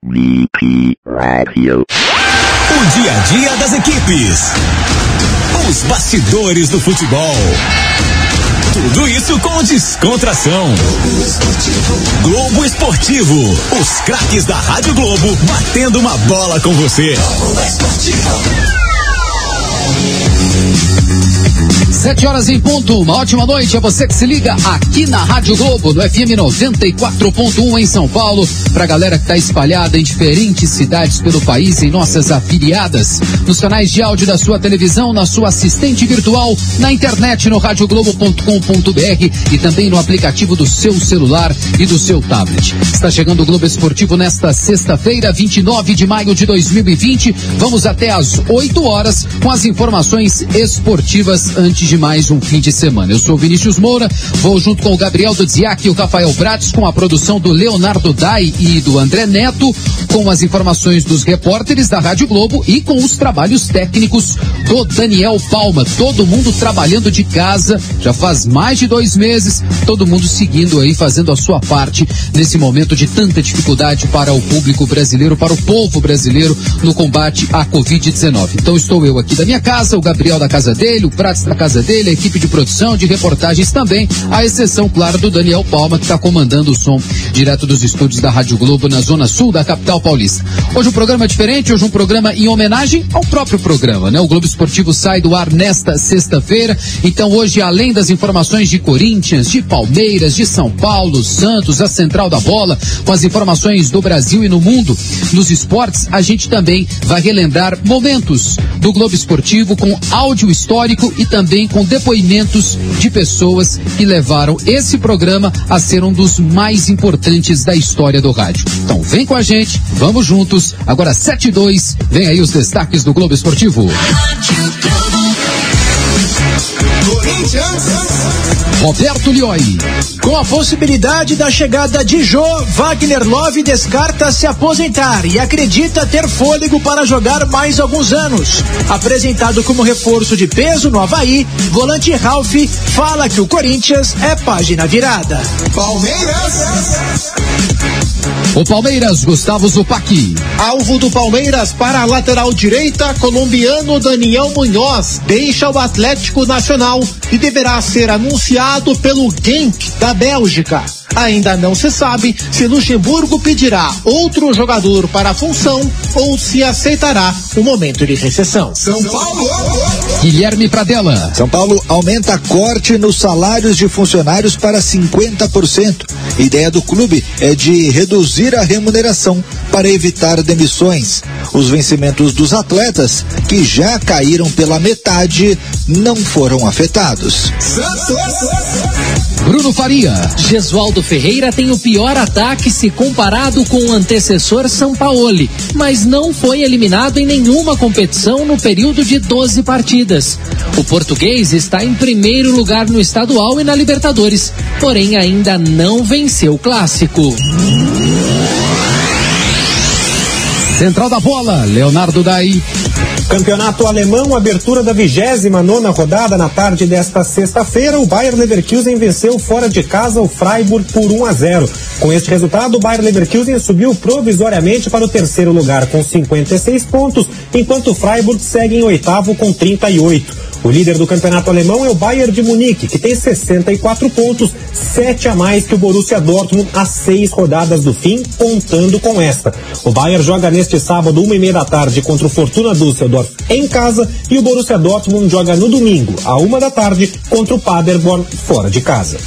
BP Radio. O dia a dia das equipes. Os bastidores do futebol. Tudo isso com descontração. Globo Esportivo. Os craques da Rádio Globo batendo uma bola com você. 7 horas em ponto, uma ótima noite a você que se liga aqui na Rádio Globo, no FM 94.1 em São Paulo, pra galera que tá espalhada em diferentes cidades pelo país, em nossas afiliadas, nos canais de áudio da sua televisão, na sua assistente virtual, na internet no radioglobo.com.br e também no aplicativo do seu celular e do seu tablet. Está chegando o Globo Esportivo nesta sexta-feira, 29 de maio de 2020, vamos até às 8 horas com as informações esportivas antes de mais um fim de semana. Eu sou Vinícius Moura, vou junto com o Gabriel Dudziak e o Rafael Prates, com a produção do Leonardo Dai e do André Neto, com as informações dos repórteres da Rádio Globo e com os trabalhos técnicos do Daniel Palma. Todo mundo trabalhando de casa, já faz mais de 2 meses, todo mundo seguindo aí, fazendo a sua parte nesse momento de tanta dificuldade para o público brasileiro, para o povo brasileiro no combate à Covid-19. Então estou eu aqui da minha casa, o Gabriel da casa dele, o Prates da casa dele, a equipe de produção, de reportagens também, à exceção, claro, do Daniel Palma, que está comandando o som direto dos estúdios da Rádio Globo na zona sul da capital paulista. Hoje um programa diferente, hoje um programa em homenagem ao próprio programa, né? O Globo Esportivo sai do ar nesta sexta-feira, então hoje, além das informações de Corinthians, de Palmeiras, de São Paulo, Santos, a Central da Bola, com as informações do Brasil e no mundo, nos esportes, a gente também vai relembrar momentos do Globo Esportivo com áudio histórico e também com depoimentos de pessoas que levaram esse programa a ser um dos mais importantes da história do rádio. Então vem com a gente, vamos juntos. Agora 7:02, vem aí os destaques do Globo Esportivo. Roberto Lioi. Com a possibilidade da chegada de Jô, Wagner Love descarta se aposentar e acredita ter fôlego para jogar mais alguns anos. Apresentado como reforço de peso no Avaí, volante Ralf fala que o Corinthians é página virada. O Palmeiras, Gustavo Zupac. Alvo do Palmeiras para a lateral direita, colombiano Daniel Munhoz deixa o Atlético Nacional e deverá ser anunciado pelo Genk da Bélgica. Ainda não se sabe se Luxemburgo pedirá outro jogador para a função ou se aceitará o momento de recessão. São Paulo. Guilherme Pradella. São Paulo aumenta corte nos salários de funcionários para 50%. A ideia do clube é de reduzir a remuneração para evitar demissões. Os vencimentos dos atletas, que já caíram pela metade, não foram afetados. Bruno Faria. Gesualdo Ferreira tem o pior ataque se comparado com o antecessor Sampaoli, mas não foi eliminado em nenhuma competição no período de 12 partidas. O português está em primeiro lugar no estadual e na Libertadores, porém ainda não venceu o clássico. Central da Bola, Leonardo Dai. Campeonato alemão, abertura da 29ª rodada na tarde desta sexta-feira, o Bayer Leverkusen venceu fora de casa o Freiburg por 1-0. Com este resultado, o Bayer Leverkusen subiu provisoriamente para o terceiro lugar com 56 pontos, enquanto o Freiburg segue em oitavo com 38. O líder do campeonato alemão é o Bayern de Munique, que tem 64 pontos, 7 a mais que o Borussia Dortmund às 6 rodadas do fim, contando com esta. O Bayern joga neste sábado, 1h30 da tarde, contra o Fortuna Düsseldorf em casa, e o Borussia Dortmund joga no domingo, à 1 da tarde, contra o Paderborn fora de casa.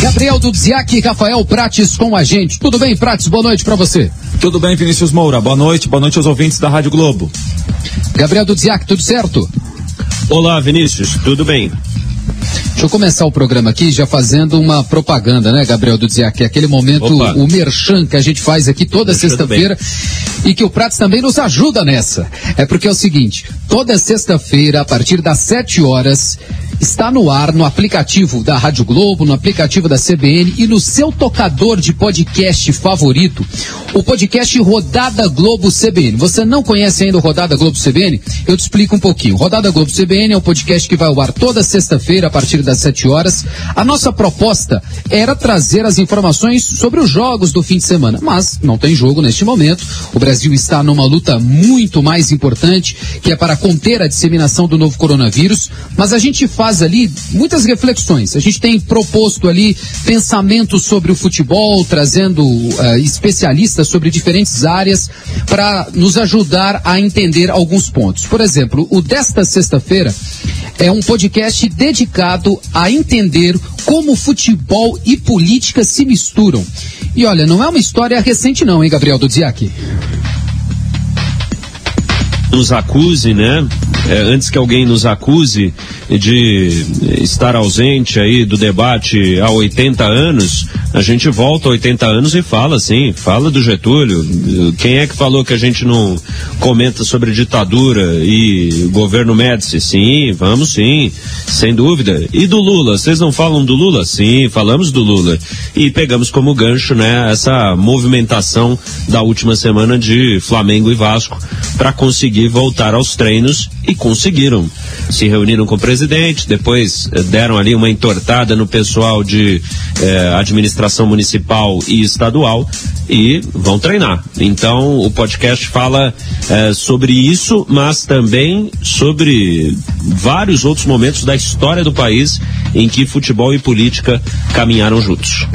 Gabriel Dudziak e Rafael Prates com a gente. Tudo bem, Prates? Boa noite pra você. Tudo bem, Vinícius Moura. Boa noite aos ouvintes da Rádio Globo. Gabriel Dudziak, tudo certo? Olá, Vinícius, tudo bem? Deixa eu começar o programa aqui já fazendo uma propaganda, né, Gabriel Dudziak? Aquele momento, o merchan que a gente faz aqui toda sexta-feira e que o Prates também nos ajuda nessa. É porque é o seguinte, toda sexta-feira, a partir das 7 horas, está no ar, no aplicativo da Rádio Globo, no aplicativo da CBN e no seu tocador de podcast favorito, o podcast Rodada Globo CBN. Você não conhece ainda o Rodada Globo CBN? Eu te explico um pouquinho. Rodada Globo CBN é um podcast que vai ao ar toda sexta-feira, a partir das 7 horas. A nossa proposta era trazer as informações sobre os jogos do fim de semana, mas não tem jogo neste momento. O Brasil está numa luta muito mais importante, que é para conter a disseminação do novo coronavírus, mas a gente faz ali muitas reflexões. A gente tem proposto ali pensamentos sobre o futebol, trazendo especialistas sobre diferentes áreas para nos ajudar a entender alguns pontos. Por exemplo, o desta sexta-feira é um podcast dedicado a entender como futebol e política se misturam. E olha, não é uma história recente não, hein, Gabriel Dudziak? Nos acuse, né? Antes que alguém nos acuse de estar ausente aí do debate há 80 anos, a gente volta a 80 anos e fala assim, fala do Getúlio. Quem é que falou que a gente não comenta sobre ditadura e governo Médici? Sim, vamos sim, sem dúvida. E do Lula? Vocês não falam do Lula? Sim, falamos do Lula. E pegamos como gancho, né, essa movimentação da última semana de Flamengo e Vasco para conseguir voltar aos treinos, e conseguiram. Se reuniram com o presidente, depois deram ali uma entortada no pessoal de administração municipal e estadual e vão treinar. Então o podcast fala sobre isso, mas também sobre vários outros momentos da história do país em que futebol e política caminharam juntos.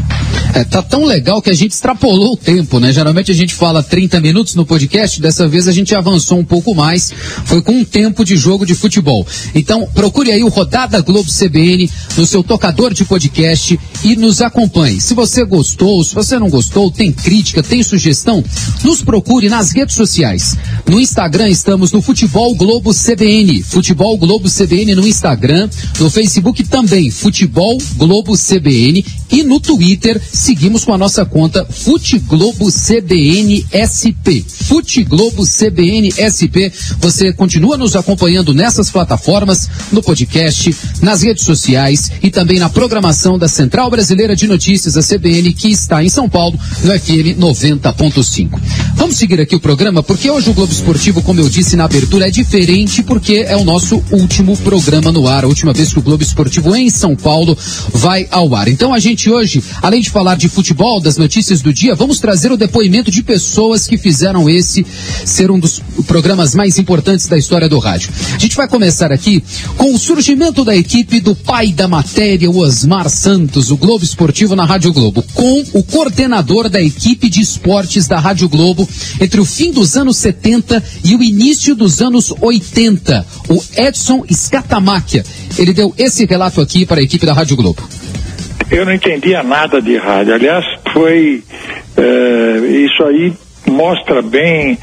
Tá tão legal que a gente extrapolou o tempo, né? Geralmente a gente fala 30 minutos no podcast, dessa vez a gente avançou um pouco mais, foi com um tempo de jogo de futebol. Então procure aí o Rodada Globo CBN no seu tocador de podcast e nos acompanhe. Se você gostou, se você não gostou, tem crítica, tem sugestão, nos procure nas redes sociais. No Instagram estamos no Futebol Globo CBN, Futebol Globo CBN no Instagram, no Facebook também, Futebol Globo CBN, e no Twitter seguimos com a nossa conta Fute Globo CBN SP. Fute Globo CBN SP. Você continua nos acompanhando nessas plataformas, no podcast, nas redes sociais e também na programação da Central Brasileira de Notícias, a CBN, que está em São Paulo, no FM 90.5. Vamos seguir aqui o programa, porque hoje o Globo Esportivo, como eu disse na abertura, é diferente porque é o nosso último programa no ar, a última vez que o Globo Esportivo em São Paulo vai ao ar. Então a gente hoje, além de falar de futebol, das notícias do dia, vamos trazer o depoimento de pessoas que fizeram esse ser um dos programas mais importantes da história do rádio. A gente vai começar aqui com o surgimento da equipe do pai da matéria, o Osmar Santos, o Globo Esportivo na Rádio Globo, com o coordenador da equipe de esportes da Rádio Globo entre o fim dos anos 70 e o início dos anos 80, o Edson Scatamáquia. Ele deu esse relato aqui para a equipe da Rádio Globo. Eu não entendia nada de rádio. Aliás, isso aí mostra bem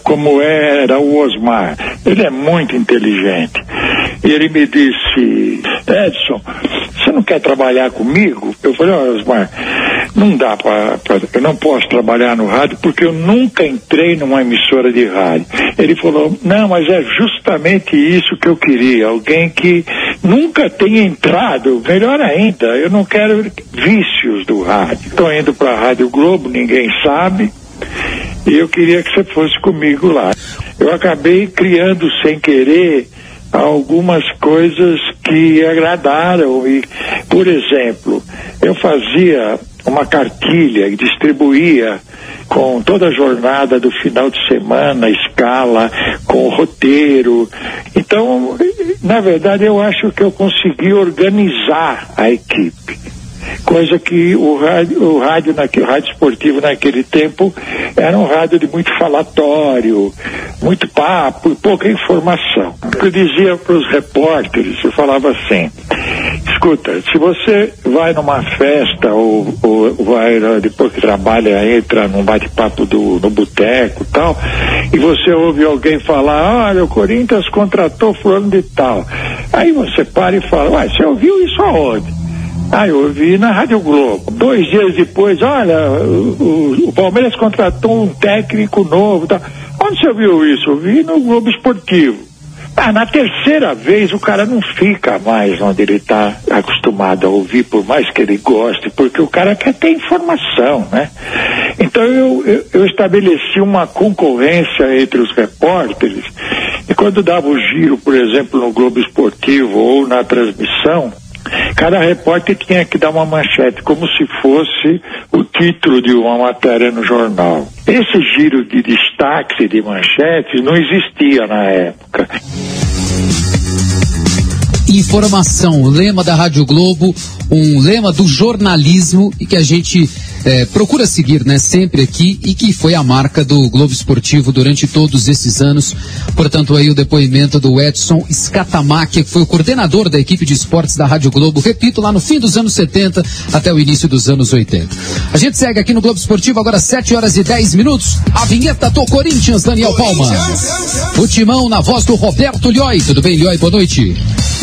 como era o Osmar. Ele é muito inteligente. E ele me disse: Edson, você não quer trabalhar comigo? Eu falei: Osmar, não dá eu não posso trabalhar no rádio porque eu nunca entrei numa emissora de rádio. Ele falou: não, mas é justamente isso que eu queria, alguém que nunca tenha entrado, melhor ainda, eu não quero vícios do rádio. Estou indo para a Rádio Globo, ninguém sabe, e eu queria que você fosse comigo lá. Eu acabei criando sem querer algumas coisas que agradaram, e, por exemplo, eu fazia uma cartilha e distribuía com toda a jornada do final de semana, escala, com o roteiro. Então, na verdade, eu acho que eu consegui organizar a equipe. Coisa que o rádio esportivo naquele tempo era um rádio de muito falatório, muito papo e pouca informação. Eu dizia para os repórteres, eu falava assim: escuta, se você vai numa festa ou vai, depois que trabalha, entra num bate-papo no boteco e tal, e você ouve alguém falar: olha, o Corinthians contratou fulano de tal. Aí você para e fala: ué, você ouviu isso aonde? Eu ouvi na Rádio Globo. 2 dias depois, olha, o Palmeiras contratou um técnico novo. Tá. Onde você ouviu isso? Eu vi no Globo Esportivo. Na terceira vez o cara não fica mais onde ele está acostumado a ouvir, por mais que ele goste, porque o cara quer ter informação, né? Então eu estabeleci uma concorrência entre os repórteres E quando dava o giro, por exemplo, no Globo Esportivo ou na transmissão, cada repórter tinha que dar uma manchete, como se fosse o título de uma matéria no jornal. Esse giro de destaques e de manchetes não existia na época. Informação, lema da Rádio Globo, um lema do jornalismo e que a gente procura seguir, né, sempre aqui, e que foi a marca do Globo Esportivo durante todos esses anos. Portanto, aí o depoimento do Edson Scatamakia, que foi o coordenador da equipe de esportes da Rádio Globo, repito, lá no fim dos anos 70 até o início dos anos 80. A gente segue aqui no Globo Esportivo, agora 7h10. A vinheta do Corinthians, Daniel Palma. O timão na voz do Roberto Lioy. Tudo bem, Lioy? Boa noite.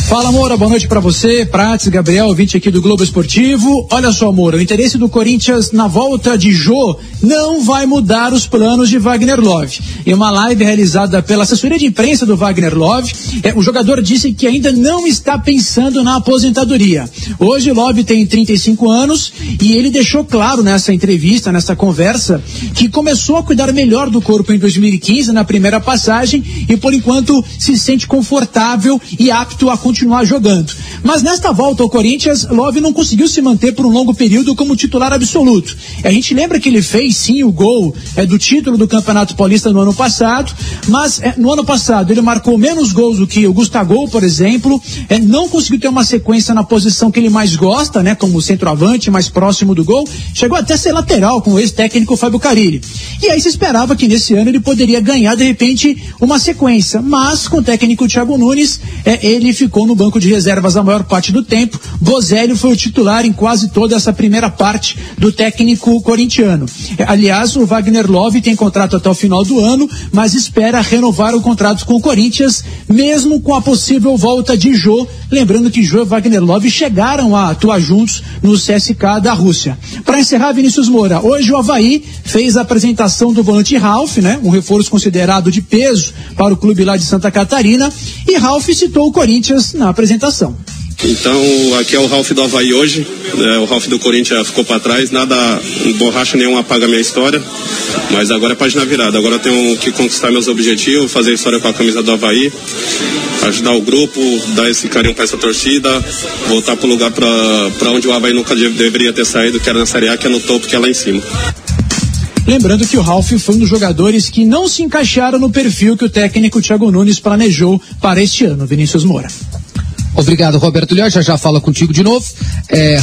Fala, Moura, boa noite pra você, Prates, Gabriel, ouvinte aqui do Globo Esportivo. Olha só, Moura, o interesse do Corinthians na volta de Jô não vai mudar os planos de Wagner Love. Em uma live realizada pela assessoria de imprensa do Wagner Love, o jogador disse que ainda não está pensando na aposentadoria. Hoje Love tem 35 anos e ele deixou claro nessa entrevista, nessa conversa, que começou a cuidar melhor do corpo em 2015, na primeira passagem, e por enquanto se sente confortável e apto a continuar jogando. Mas nesta volta ao Corinthians, Love não conseguiu se manter por um longo período como titular absoluto. A gente lembra que ele fez sim o gol do título do Campeonato Paulista no ano passado, mas no ano passado ele marcou menos gols do que o Gustavo, por exemplo, não conseguiu ter uma sequência na posição que ele mais gosta, né, como centroavante, mais próximo do gol, chegou até a ser lateral com o ex-técnico Fábio Carille. E aí se esperava que nesse ano ele poderia ganhar de repente uma sequência, mas com o técnico Thiago Nunes, ele ficou no banco de reservas a maior parte do tempo. Bozelli foi o titular em quase toda essa primeira parte do técnico corintiano. Aliás, o Wagner Love tem contrato até o final do ano, mas espera renovar o contrato com o Corinthians, mesmo com a possível volta de Jô. Lembrando que Jô e Wagner Love chegaram a atuar juntos no CSKA da Rússia. Para encerrar, Vinícius Moura, hoje o Avaí fez a apresentação do volante Ralf, né, um reforço considerado de peso para o clube lá de Santa Catarina, e Ralf citou o Corinthians na apresentação. Então, aqui é o Ralf do Avaí hoje, o Ralf do Corinthians ficou para trás, nada, borracha nenhuma apaga minha história, mas agora é página virada, agora eu tenho que conquistar meus objetivos, fazer história com a camisa do Avaí, ajudar o grupo, dar esse carinho para essa torcida, voltar para o lugar para onde o Avaí nunca deveria ter saído, que era na Série A, que é no topo, que é lá em cima. Lembrando que o Ralf foi um dos jogadores que não se encaixaram no perfil que o técnico Thiago Nunes planejou para este ano, Vinícius Moura. Obrigado, Roberto Lioy, já fala contigo de novo.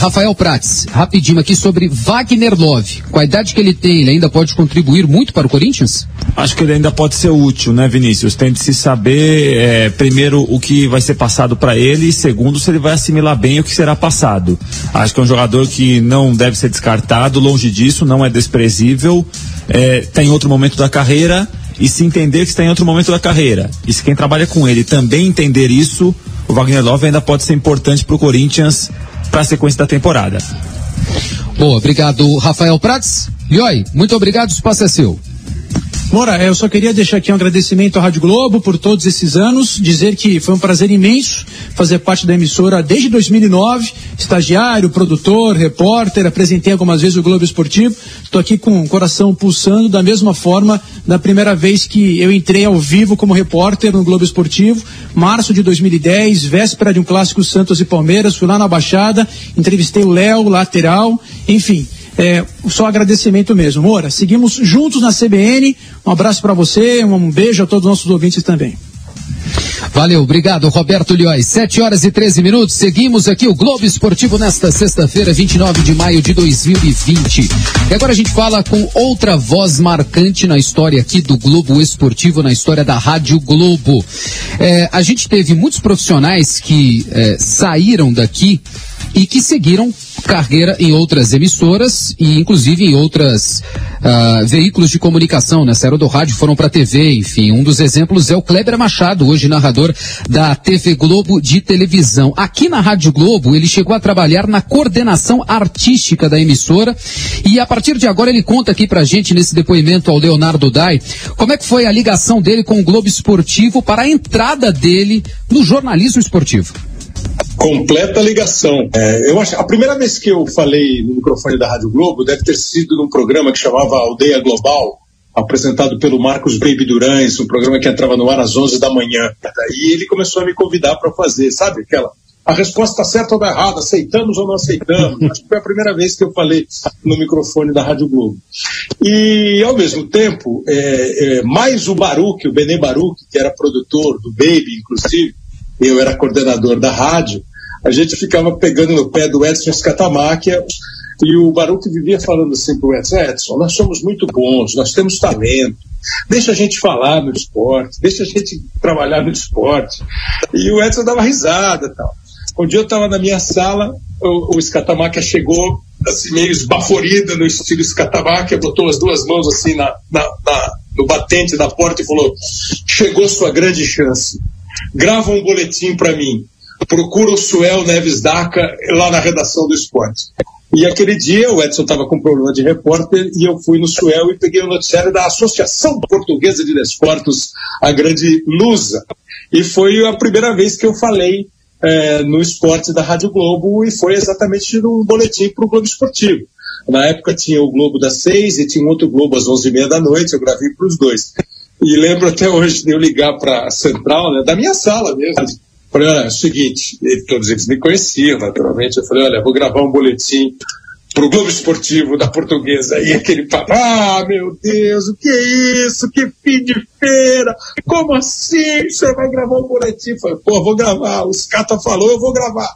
Rafael Prates, rapidinho aqui sobre Wagner Love. Com a idade que ele tem, ele ainda pode contribuir muito para o Corinthians? Acho que ele ainda pode ser útil, né, Vinícius? Tem de se saber, primeiro, o que vai ser passado para ele, e segundo, se ele vai assimilar bem o que será passado. Acho que é um jogador que não deve ser descartado, longe disso, não é desprezível, tem outro momento da carreira, e se entender que está em outro momento da carreira, e se quem trabalha com ele também entender isso, o Wagner Love ainda pode ser importante para o Corinthians para a sequência da temporada. Boa, obrigado, Rafael Prates. Lioy, muito obrigado, o espaço é seu. Moura, eu só queria deixar aqui um agradecimento à Rádio Globo por todos esses anos, dizer que foi um prazer imenso fazer parte da emissora desde 2009, estagiário, produtor, repórter, apresentei algumas vezes o Globo Esportivo, estou aqui com o coração pulsando da mesma forma da primeira vez que eu entrei ao vivo como repórter no Globo Esportivo, março de 2010, véspera de um clássico Santos e Palmeiras, fui lá na Baixada, entrevistei o Léo, lateral, enfim. Só agradecimento mesmo. Moura, seguimos juntos na CBN, um abraço para você, um beijo a todos os nossos ouvintes também. Valeu, obrigado, Roberto Lioy. 7h13, seguimos aqui o Globo Esportivo nesta sexta-feira, 29 de maio de 2020. E agora a gente fala com outra voz marcante na história aqui do Globo Esportivo, na história da Rádio Globo. A gente teve muitos profissionais que saíram daqui e que seguiram carreira em outras emissoras e inclusive em outras veículos de comunicação, né? Saíram do rádio, foram para a TV, enfim. Um dos exemplos é o Kleber Machado, hoje narrador da TV Globo de televisão. Aqui na Rádio Globo, ele chegou a trabalhar na coordenação artística da emissora e a partir de agora ele conta aqui pra gente nesse depoimento ao Leonardo Dai, como é que foi a ligação dele com o Globo Esportivo para a entrada dele no jornalismo esportivo. Completa ligação. Eu acho, a primeira vez que eu falei no microfone da Rádio Globo deve ter sido num programa que chamava Aldeia Global, apresentado pelo Marcos Baby Durães, um programa que entrava no ar às 11 da manhã. E ele começou a me convidar para fazer, sabe aquela... A resposta certa ou da errada, aceitamos ou não aceitamos. Acho que foi a primeira vez que eu falei no microfone da Rádio Globo. E, ao mesmo tempo, mais o Baruch, o Benê Baruch, que era produtor do Baby, inclusive, eu era coordenador da rádio, a gente ficava pegando no pé do Edson Scatamáquia, e o Baruch vivia falando assim pro Edson, nós somos muito bons, nós temos talento, deixa a gente falar no esporte, deixa a gente trabalhar no esporte. E o Edson dava risada e tal. Um dia eu estava na minha sala, o Scatamáquia chegou assim, meio esbaforido no estilo Scatamáquia, botou as duas mãos assim no batente da porta e falou: chegou sua grande chance, grava um boletim para mim, procura o Suel Neves Daca lá na redação do esporte. E aquele dia o Edson estava com problema de repórter e eu fui no Suel e peguei o noticiário da Associação Portuguesa de Desportos, a grande Lusa. E foi a primeira vez que eu falei no esporte da Rádio Globo, e foi exatamente num boletim para o Globo Esportivo. Na época tinha o Globo das 6 e tinha um outro Globo às 11h30 da noite, eu gravei para os dois. E lembro até hoje de eu ligar para a central, né, da minha sala mesmo. Falei, olha, é o seguinte, todos eles me conheciam, naturalmente. Eu falei, olha, vou gravar um boletim pro Globo Esportivo da Portuguesa. E aquele papo, meu Deus, o que é isso? Que fim de feira! Como assim? O senhor vai gravar um boletim? Eu falei, vou gravar. O Scata falou, eu vou gravar.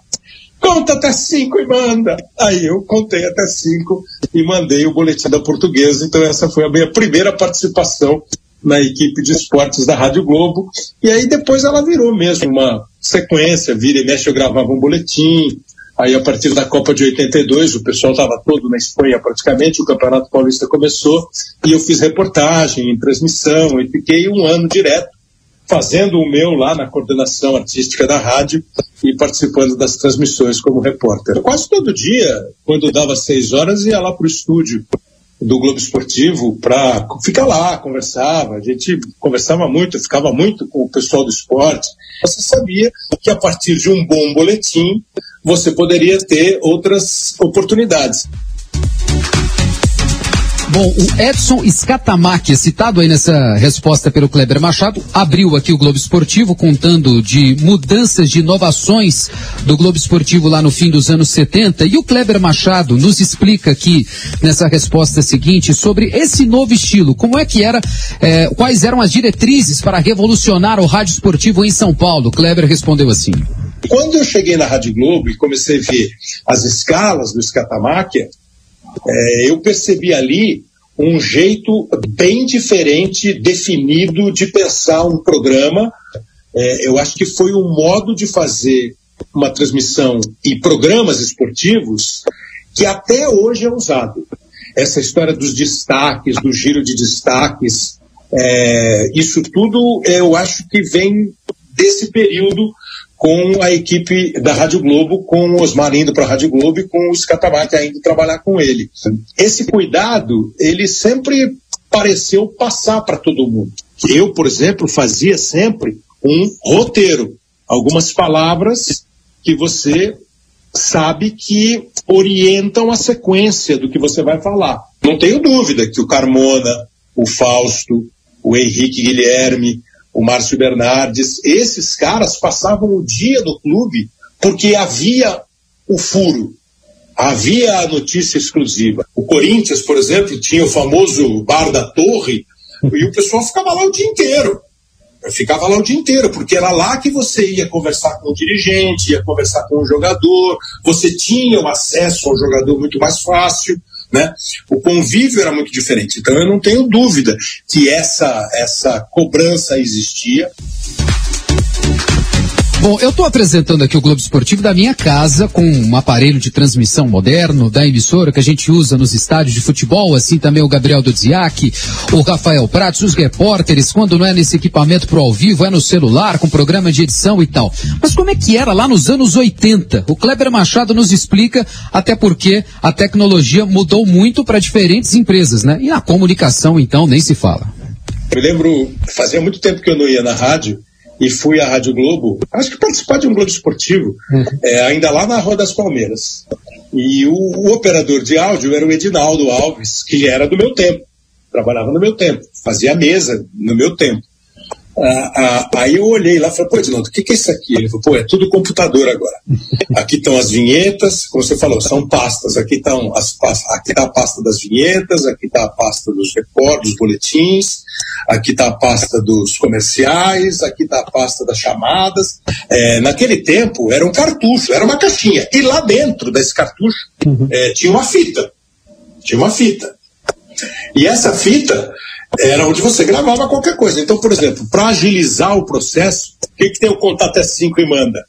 Conta até 5 e manda. Aí eu contei até 5 e mandei o boletim da Portuguesa. Então essa foi a minha primeira participação na equipe de esportes da Rádio Globo. E aí depois ela virou mesmo uma sequência, vira e mexe eu gravava um boletim. Aí a partir da Copa de 82, o pessoal estava todo na Espanha praticamente, o Campeonato Paulista começou e eu fiz reportagem em transmissão e fiquei um ano direto fazendo o meu lá na coordenação artística da rádio e participando das transmissões como repórter. Quase todo dia, quando dava 6 horas, ia lá para o estúdio do Globo Esportivo para ficar lá, conversava, a gente conversava muito, ficava muito com o pessoal do esporte. Você sabia que a partir de um bom boletim você poderia ter outras oportunidades. Bom, o Edson Scatamáquia, citado aí nessa resposta pelo Kleber Machado, abriu aqui o Globo Esportivo contando de mudanças, de inovações do Globo Esportivo lá no fim dos anos 70, e o Kleber Machado nos explica aqui nessa resposta seguinte sobre esse novo estilo, como é que era, quais eram as diretrizes para revolucionar o rádio esportivo em São Paulo. Kleber respondeu assim: quando eu cheguei na Rádio Globo e comecei a ver as escalas do Scatamáquia, eu percebi ali um jeito bem diferente, definido de pensar um programa. Eu acho que foi um modo de fazer uma transmissão e programas esportivos que até hoje é usado. Essa história dos destaques, do giro de destaques, isso tudo eu acho que vem desse período com a equipe da Rádio Globo, com o Osmar indo para a Rádio Globo e com o Scatamáquia indo trabalhar com ele. Esse cuidado, ele sempre pareceu passar para todo mundo. Eu, por exemplo, fazia sempre um roteiro, algumas palavras que você sabe que orientam a sequência do que você vai falar. Não tenho dúvida que o Carmona, o Fausto, o Henrique Guilherme, o Márcio Bernardes, esses caras passavam o dia no clube porque havia o furo, havia a notícia exclusiva. O Corinthians, por exemplo, tinha o famoso Bar da Torre e o pessoal ficava lá o dia inteiro. Ficava lá o dia inteiro, porque era lá que você ia conversar com o dirigente, ia conversar com o jogador, você tinha o acesso ao jogador muito mais fácil, né? O convívio era muito diferente. Então eu não tenho dúvida que essa cobrança existia. Bom, eu estou apresentando aqui o Globo Esportivo da minha casa, com um aparelho de transmissão moderno da emissora que a gente usa nos estádios de futebol, assim também o Gabriel Dudziak, o Rafael Pratos, os repórteres, quando não é nesse equipamento pro ao vivo, é no celular, com programa de edição e tal. Mas como é que era lá nos anos 80? O Kleber Machado nos explica, até porque a tecnologia mudou muito para diferentes empresas, né? E a comunicação, então, nem se fala. Eu lembro, fazia muito tempo que eu não ia na rádio, e fui à Rádio Globo, acho que participar de um Globo Esportivo, ainda lá na Rua das Palmeiras. E o operador de áudio era o Edinaldo Alves, que era do meu tempo. trabalhava no meu tempo, fazia mesa no meu tempo. Aí eu olhei lá e falei, pô, Edinaldo, o que é isso aqui? Ele falou, pô, é tudo computador agora. Aqui estão as vinhetas, como você falou, são pastas. Aqui está a pasta das vinhetas, aqui está a pasta dos recordes, dos boletins, aqui está a pasta dos comerciais, aqui está a pasta das chamadas. Naquele tempo era um cartucho, era uma caixinha. E lá dentro desse cartucho tinha uma fita. E essa fita era onde você gravava qualquer coisa. Então, por exemplo, para agilizar o processo, o que tem o contar até 5 e manda?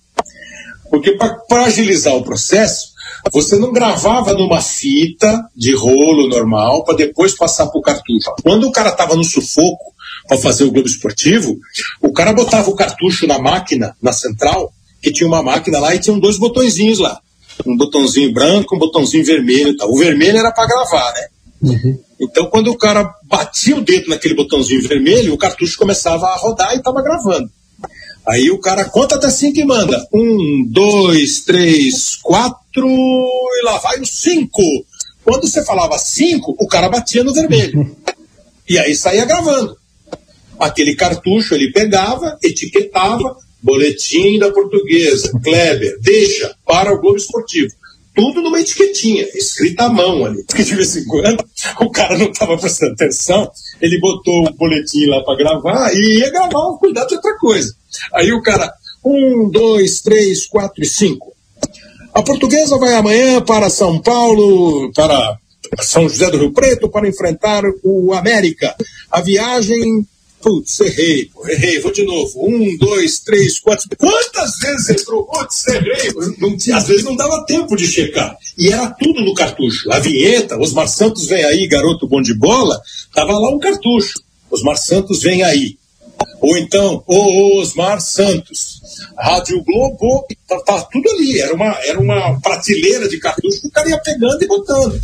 Porque para agilizar o processo, você não gravava numa fita de rolo normal para depois passar para o cartucho. Quando o cara estava no sufoco para fazer o Globo Esportivo, o cara botava o cartucho na máquina, na central, que tinha uma máquina lá e tinham 2 botõezinhos lá. Um botãozinho branco, um botãozinho vermelho e tal. O vermelho era para gravar, né? Então, quando o cara batia o dedo naquele botãozinho vermelho, o cartucho começava a rodar e estava gravando. Aí o cara conta até 5 e manda. 1, 2, 3, 4 e lá vai o 5. Quando você falava 5, o cara batia no vermelho. E aí saía gravando. Aquele cartucho ele pegava, etiquetava, boletim da Portuguesa, Kleber, deixa para o Globo Esportivo. Tudo numa etiquetinha, escrita à mão ali. Porque de vez em quando o cara não estava prestando atenção, ele botou o boletim lá para gravar e ia gravar, cuidar de outra coisa. Aí o cara, 1, 2, 3, 4 e 5. A Portuguesa vai amanhã para São Paulo, para São José do Rio Preto, para enfrentar o América. A viagem... Putz, errei, vou de novo. 1, 2, 3, 4. Quantas vezes entrou? Putz, errei. Às vezes não dava tempo de checar. E era tudo no cartucho. A vinheta, Osmar Santos vem aí, garoto bom de bola, tava lá um cartucho. Osmar Santos vem aí. Ou então, Osmar Santos. Rádio Globo, tá tudo ali. Era uma prateleira de cartucho que o cara ia pegando e botando.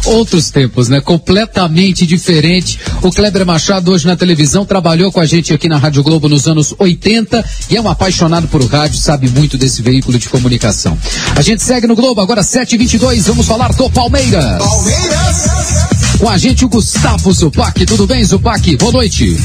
Outros tempos, né? Completamente diferente. O Kleber Machado hoje na televisão trabalhou com a gente aqui na Rádio Globo nos anos 80 e é um apaixonado por rádio, sabe muito desse veículo de comunicação. A gente segue no Globo, agora 7h22, vamos falar do Palmeiras. Com a gente o Gustavo Zupac. Tudo bem, Zupac? Boa noite.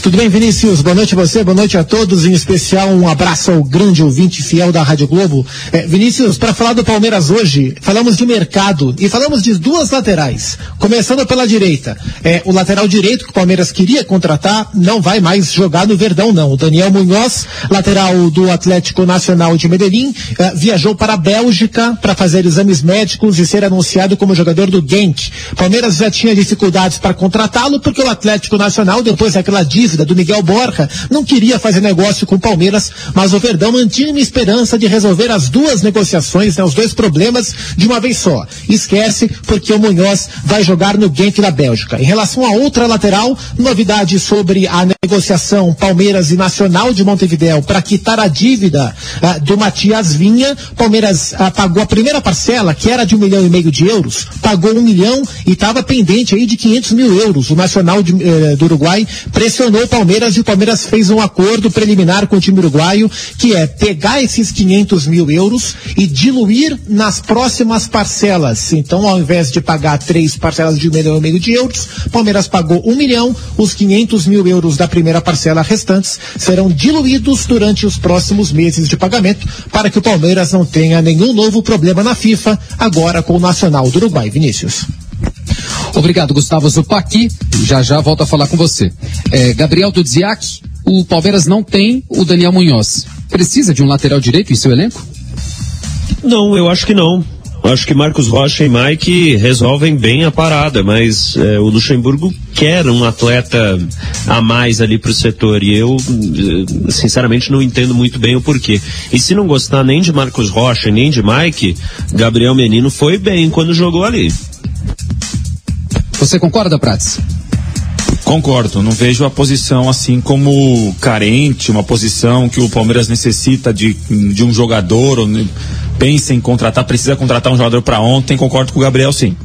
Tudo bem, Vinícius? Boa noite a você, boa noite a todos, em especial um abraço ao grande ouvinte fiel da Rádio Globo. Vinícius, para falar do Palmeiras hoje, falamos de mercado e falamos de 2 laterais, começando pela direita. O lateral direito que o Palmeiras queria contratar não vai mais jogar no Verdão, não. O Daniel Munhoz, lateral do Atlético Nacional de Medellín, viajou para a Bélgica para fazer exames médicos e ser anunciado como jogador do Genk. Palmeiras já tinha dificuldades para contratá-lo porque o Atlético Nacional, depois daquela dívida do Miguel Borja, não queria fazer negócio com o Palmeiras, mas o Verdão mantinha uma esperança de resolver as 2 negociações, né, os 2 problemas de uma vez só. Esquece, porque o Munhoz vai jogar no Genk da Bélgica. Em relação a outra lateral, novidade sobre a negociação Palmeiras e Nacional de Montevidéu para quitar a dívida do Matias Vinha. Palmeiras pagou a primeira parcela, que era de 1,5 milhão de euros, pagou 1 milhão e estava pendente aí de 500 mil euros. O Nacional do Uruguai pressionou o Palmeiras e o Palmeiras fez um acordo preliminar com o time uruguaio, que é pegar esses 500 mil euros e diluir nas próximas parcelas. Então, ao invés de pagar 3 parcelas de 1,5 milhão de euros, o Palmeiras pagou 1 milhão, os 500 mil euros da primeira parcela restantes serão diluídos durante os próximos meses de pagamento, para que o Palmeiras não tenha nenhum novo problema na FIFA, agora com o Nacional do Uruguai. Vinícius. Obrigado, Gustavo Zupac. Já volto a falar com você. Gabriel Dudziak, o Palmeiras não tem o Daniel Munhoz. Precisa de um lateral direito em seu elenco? Não, eu acho que não. Eu acho que Marcos Rocha e Mike resolvem bem a parada, mas o Luxemburgo quer um atleta a mais ali pro setor e eu, sinceramente, não entendo muito bem o porquê. E se não gostar nem de Marcos Rocha nem de Mike, Gabriel Menino foi bem quando jogou ali. Você concorda, Prats? Concordo, não vejo a posição assim como carente, uma posição que o Palmeiras necessita de um jogador, ou pensa em contratar, precisa contratar um jogador para ontem. Concordo com o Gabriel, sim.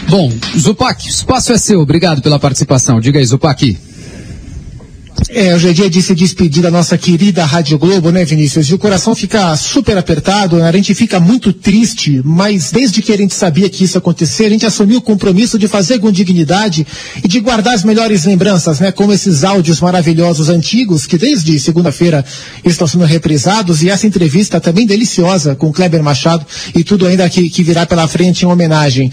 Bom, Zupac, o espaço é seu, obrigado pela participação. Diga aí, Zupac. Hoje é dia de se despedir da nossa querida Rádio Globo, né, Vinícius? E o coração fica super apertado, né? A gente fica muito triste, mas desde que a gente sabia que isso ia acontecer, a gente assumiu o compromisso de fazer com dignidade e de guardar as melhores lembranças, né? Como esses áudios maravilhosos antigos, que desde segunda-feira estão sendo reprisados, e essa entrevista também deliciosa com o Kleber Machado e tudo ainda que virá pela frente em homenagem.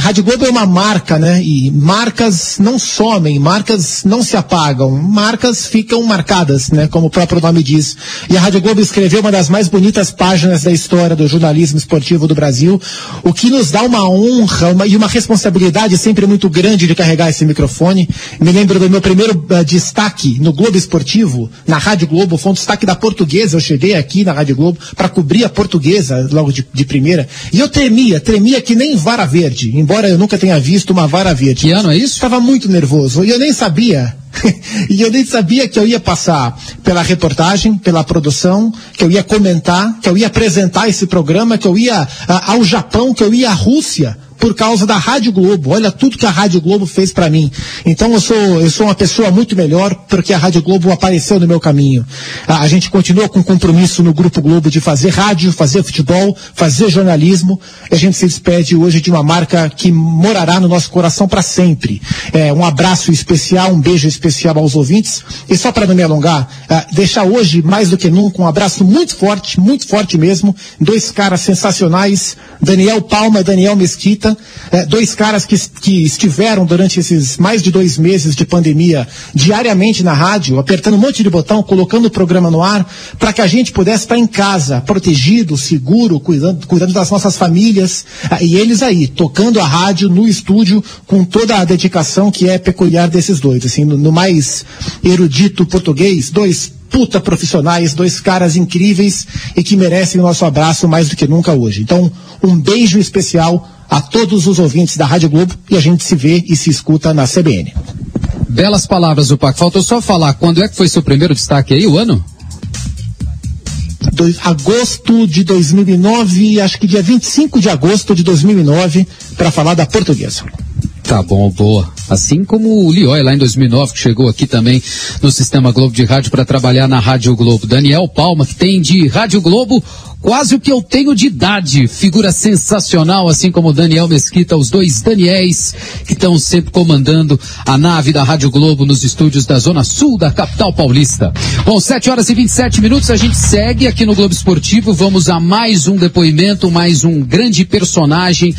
Rádio Globo é uma marca, né? E marcas não somem, marcas não se apagam, marcas ficam marcadas, né? Como o próprio nome diz. E a Rádio Globo escreveu uma das mais bonitas páginas da história do jornalismo esportivo do Brasil, o que nos dá uma honra e uma responsabilidade sempre muito grande de carregar esse microfone. Me lembro do meu primeiro destaque no Globo Esportivo, na Rádio Globo, foi um destaque da Portuguesa. Eu cheguei aqui na Rádio Globo para cobrir a Portuguesa logo de primeira, e eu tremia que nem vara verde, embora eu nunca tenha visto uma vara verde. Que ano é isso? Estava muito nervoso, e eu nem sabia que eu ia passar pela reportagem, pela produção, que eu ia comentar, que eu ia apresentar esse programa, que eu ia ao Japão, que eu ia à Rússia, por causa da Rádio Globo. Olha tudo que a Rádio Globo fez para mim. Então eu sou uma pessoa muito melhor porque a Rádio Globo apareceu no meu caminho. A gente continua com compromisso no Grupo Globo de fazer rádio, fazer futebol, fazer jornalismo. E a gente se despede hoje de uma marca que morará no nosso coração para sempre. Um abraço especial, um beijo especial aos ouvintes. E só para não me alongar, deixar hoje mais do que nunca um abraço muito forte mesmo. Dois caras sensacionais, Daniel Palma e Daniel Mesquita. Dois caras que estiveram durante esses mais de 2 meses de pandemia diariamente na rádio, apertando um monte de botão, colocando o programa no ar, para que a gente pudesse estar em casa, protegido, seguro, cuidando das nossas famílias, e eles aí, tocando a rádio no estúdio, com toda a dedicação que é peculiar desses dois, assim, no mais erudito português, dois puta profissionais, dois caras incríveis e que merecem o nosso abraço mais do que nunca hoje. Então, um beijo especial a todos os ouvintes da Rádio Globo, e a gente se vê e se escuta na CBN. Belas palavras, o Paco. Faltou só falar, quando é que foi seu primeiro destaque aí, o ano? Agosto de 2009, acho que dia 25 de agosto de 2009, para falar da Portuguesa. Tá bom, boa. Assim como o Lioy lá em 2009, que chegou aqui também no Sistema Globo de Rádio para trabalhar na Rádio Globo. Daniel Palma, que tem de Rádio Globo quase o que eu tenho de idade. Figura sensacional, assim como o Daniel Mesquita, os dois Daniéis que estão sempre comandando a nave da Rádio Globo nos estúdios da Zona Sul da capital paulista. Bom, 7h27, a gente segue aqui no Globo Esportivo. Vamos a mais um depoimento, mais um grande personagem,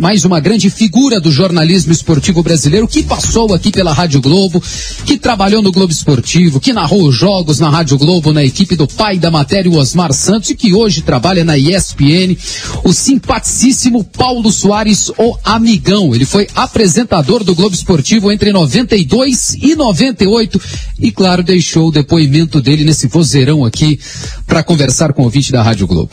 mais uma grande figura do jornalismo esportivo brasileiro que passou aqui pela Rádio Globo, que trabalhou no Globo Esportivo, que narrou jogos na Rádio Globo na equipe do pai da matéria, o Osmar Santos, e que hoje trabalha na ESPN, o simpaticíssimo Paulo Soares, o amigão. Ele foi apresentador do Globo Esportivo entre 92 e 98 e, claro, deixou o depoimento dele nesse vozeirão aqui para conversar com o ouvinte da Rádio Globo.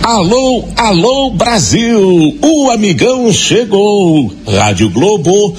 Alô, alô Brasil, o amigão chegou. Rádio Globo,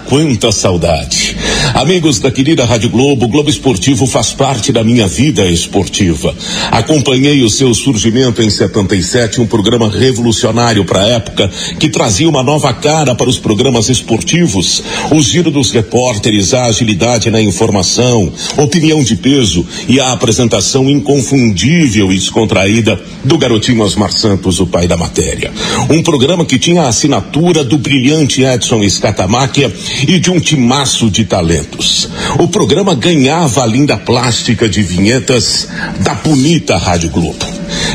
quanta saudade. Amigos da querida Rádio Globo, o Globo Esportivo faz parte da minha vida esportiva. Acompanhei o seu surgimento em 77, um programa revolucionário para a época, que trazia uma nova cara para os programas esportivos, o giro dos repórteres, a agilidade na informação, opinião de peso e a apresentação inconfundível e descontraída do garotinho Osmar Santos, o pai da matéria. Um programa que tinha a assinatura do brilhante Edson Scatamáquia e de um timaço de talentos. O programa ganhava a linda plástica de vinhetas da bonita Rádio Globo.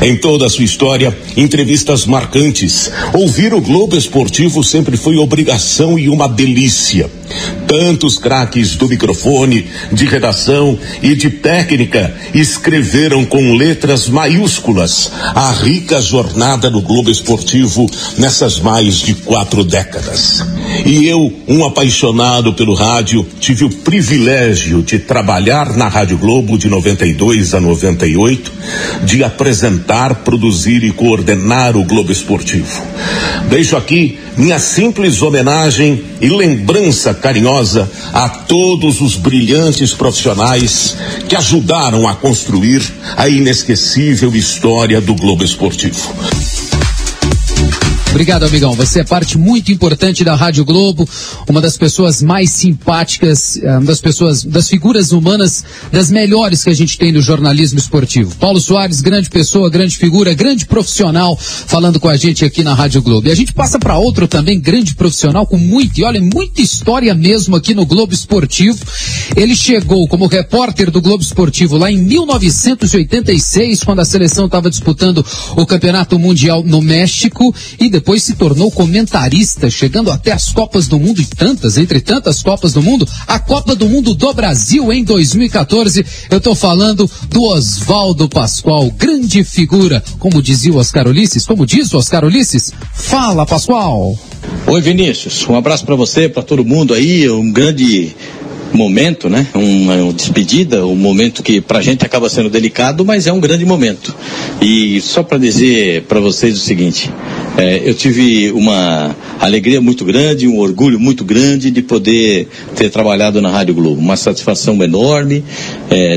Em toda a sua história, entrevistas marcantes. Ouvir o Globo Esportivo sempre foi obrigação e uma delícia. Tantos craques do microfone, de redação e de técnica escreveram com letras maiúsculas a rica jornada do Globo Esportivo nessas mais de 4 décadas. E eu, um apaixonado pelo rádio, tive o privilégio de trabalhar na Rádio Globo de 92 a 98, de apresentar, produzir e coordenar o Globo Esportivo. Deixo aqui minha simples homenagem e lembrança carinhosa a todos os brilhantes profissionais que ajudaram a construir a inesquecível história do Globo Esportivo. Obrigado, amigão. Você é parte muito importante da Rádio Globo, uma das pessoas mais simpáticas, das figuras humanas, das melhores que a gente tem no jornalismo esportivo. Paulo Soares, grande pessoa, grande figura, grande profissional, falando com a gente aqui na Rádio Globo. E a gente passa para outro também, grande profissional, com muita história mesmo aqui no Globo Esportivo. Ele chegou como repórter do Globo Esportivo lá em 1986, quando a seleção estava disputando o Campeonato Mundial no México, e depois se tornou comentarista, chegando até as Copas do Mundo, entre tantas Copas do Mundo, a Copa do Mundo do Brasil em 2014. Eu estou falando do Oswaldo Pascoal, grande figura, como dizia o Oscar Ulisses, como diz o Oscar Ulisses. Fala, Pascoal. Oi, Vinícius, um abraço para você, para todo mundo aí, um grande momento, né? Uma despedida, um momento que pra gente acaba sendo delicado, mas é um grande momento. E só para dizer para vocês o seguinte, eu tive uma alegria muito grande, um orgulho muito grande de poder ter trabalhado na Rádio Globo, uma satisfação enorme,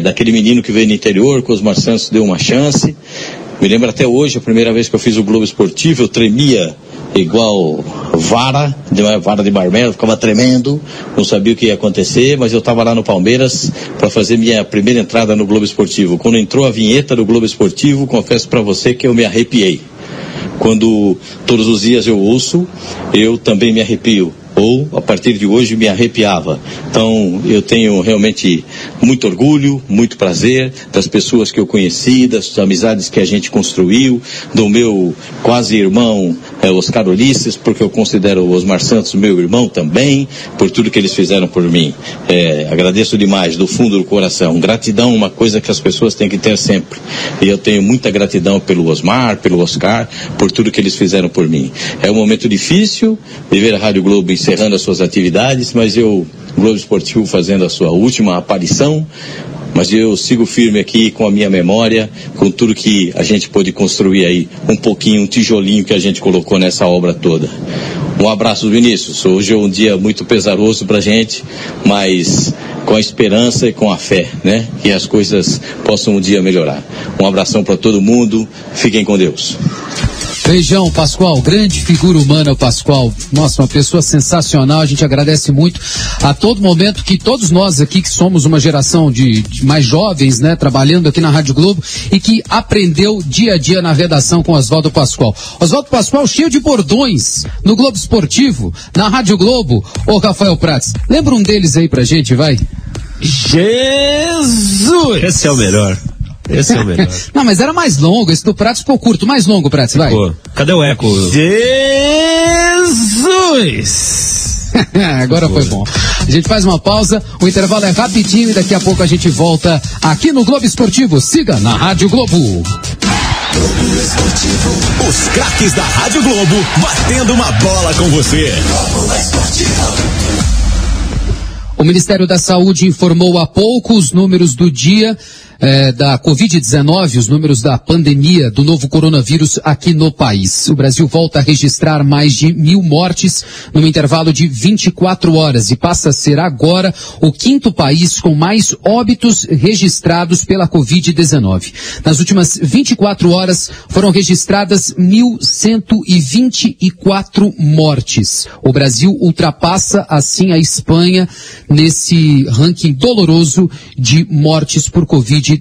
daquele menino que veio no interior, que o Osmar Santos deu uma chance. Me lembro até hoje, a primeira vez que eu fiz o Globo Esportivo, eu tremia igual vara de marmelo, ficava tremendo, não sabia o que ia acontecer, mas eu estava lá no Palmeiras para fazer minha primeira entrada no Globo Esportivo. Quando entrou a vinheta do Globo Esportivo, confesso para você que eu me arrepiei. Quando todos os dias eu ouço, eu também me arrepio. Ou, a partir de hoje, me arrepiava. Então, eu tenho realmente muito orgulho, muito prazer das pessoas que eu conheci, das amizades que a gente construiu, do meu quase irmão Oscar Ulisses, porque eu considero o Osmar Santos meu irmão também, por tudo que eles fizeram por mim. Agradeço demais, do fundo do coração. Gratidão é uma coisa que as pessoas têm que ter sempre. E eu tenho muita gratidão pelo Osmar, pelo Oscar, por tudo que eles fizeram por mim. É um momento difícil de ver a Rádio Globo encerrando as suas atividades, mas o Globo Esportivo fazendo a sua última aparição, mas eu sigo firme aqui com a minha memória, com tudo que a gente pôde construir aí, um pouquinho, um tijolinho que a gente colocou nessa obra toda. Um abraço, Vinícius. Hoje é um dia muito pesaroso pra gente, mas com a esperança e com a fé, né? Que as coisas possam um dia melhorar. Um abração para todo mundo, fiquem com Deus. Beijão, Pascoal, grande figura humana, o Pascoal. Nossa, uma pessoa sensacional, a gente agradece muito a todo momento que todos nós aqui, que somos uma geração de mais jovens, né, trabalhando aqui na Rádio Globo, e que aprendeu dia a dia na redação com Oswaldo Pascoal. Oswaldo Pascoal cheio de bordões no Globo Esportivo, na Rádio Globo. Ô, Rafael Prats, lembra um deles aí pra gente, vai? Jesus! Esse é o melhor. Esse é o melhor. Não, mas era mais longo, esse do Prats ficou curto, mais longo, Prats, vai. Cadê o eco? Jesus! Agora foi bom. A gente faz uma pausa, o intervalo é rapidinho e daqui a pouco a gente volta aqui no Globo Esportivo. Siga na Rádio Globo. Globo Esportivo. Os craques da Rádio Globo batendo uma bola com você. Globo Esportivo. O Ministério da Saúde informou há pouco os números do dia da Covid-19, os números da pandemia do novo coronavírus aqui no país. O Brasil volta a registrar mais de 1.000 mortes num intervalo de 24 horas e passa a ser agora o quinto país com mais óbitos registrados pela Covid-19. Nas últimas 24 horas foram registradas 1.124 mortes. O Brasil ultrapassa assim a Espanha nesse ranking doloroso de mortes por Covid-19.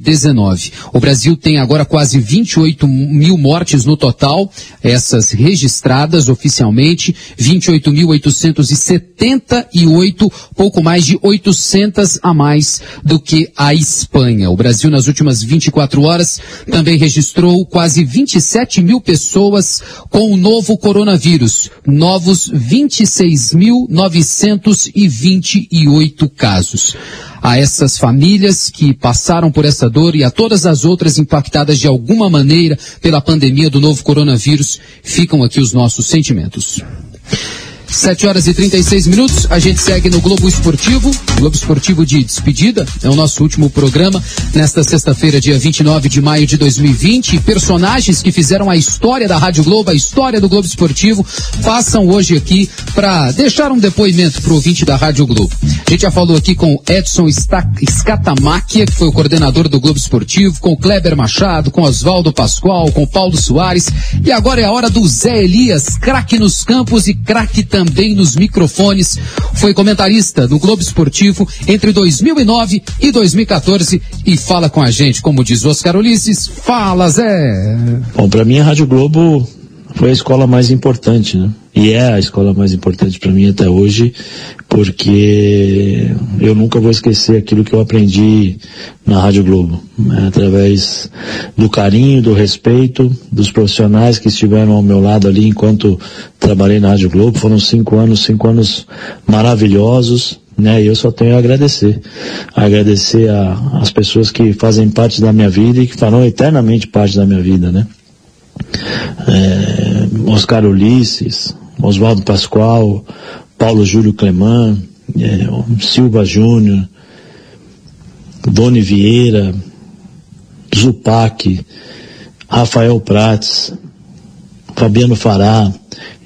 O Brasil tem agora quase 28 mil mortes no total, essas registradas oficialmente, 28.878, pouco mais de 800 a mais do que a Espanha. O Brasil, nas últimas 24 horas, também registrou quase 27 mil pessoas com o novo coronavírus, novos 26.928 casos. A essas famílias que passaram por essa dor e a todas as outras impactadas de alguma maneira pela pandemia do novo coronavírus, ficam aqui os nossos sentimentos. 7h36, a gente segue no Globo Esportivo de despedida, é o nosso último programa, nesta sexta-feira, dia 29 de maio de 2020, personagens que fizeram a história da Rádio Globo, a história do Globo Esportivo, passam hoje aqui para deixar um depoimento pro ouvinte da Rádio Globo. A gente já falou aqui com o Edson Scatamáquia, que foi o coordenador do Globo Esportivo, com o Kleber Machado, com Oswaldo Pascoal, com o Paulo Soares, e agora é a hora do Zé Elias, craque nos campos e craque também nos microfones. Foi comentarista do Globo Esportivo entre 2009 e 2014 e fala com a gente, como diz Oscar Ulisses. Fala, Zé! Bom, para mim a Rádio Globo foi a escola mais importante, né? E é a escola mais importante para mim até hoje, porque eu nunca vou esquecer aquilo que eu aprendi na Rádio Globo, né? Através do carinho, do respeito, dos profissionais que estiveram ao meu lado ali enquanto trabalhei na Rádio Globo. Foram 5 anos maravilhosos, né? E eu só tenho a agradecer às pessoas que fazem parte da minha vida e que farão eternamente parte da minha vida, né? Oscar Ulisses, Oswaldo Pascoal, Paulo Júlio Cleman, Silva Júnior, Doni Vieira, Zupac, Rafael Prates, Fabiano Fará,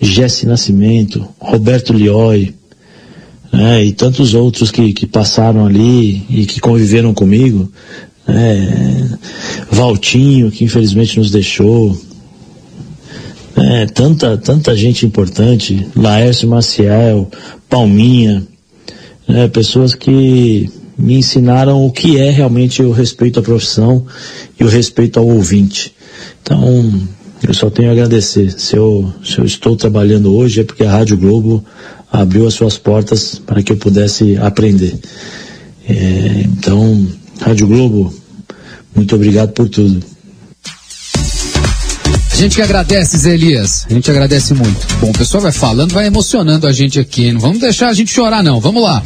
Jesse Nascimento, Roberto Lioi, e tantos outros que passaram ali e que conviveram comigo, Valtinho, que infelizmente nos deixou, tanta gente importante, Laércio Maciel, Palminha, pessoas que me ensinaram o que é realmente o respeito à profissão e o respeito ao ouvinte. Então, eu só tenho a agradecer. Se eu estou trabalhando hoje é porque a Rádio Globo abriu as suas portas para que eu pudesse aprender. Então, Rádio Globo, muito obrigado por tudo. A gente que agradece, Zé Elias. A gente agradece muito. Bom, o pessoal vai falando, vai emocionando a gente aqui. Não vamos deixar a gente chorar, não. Vamos lá.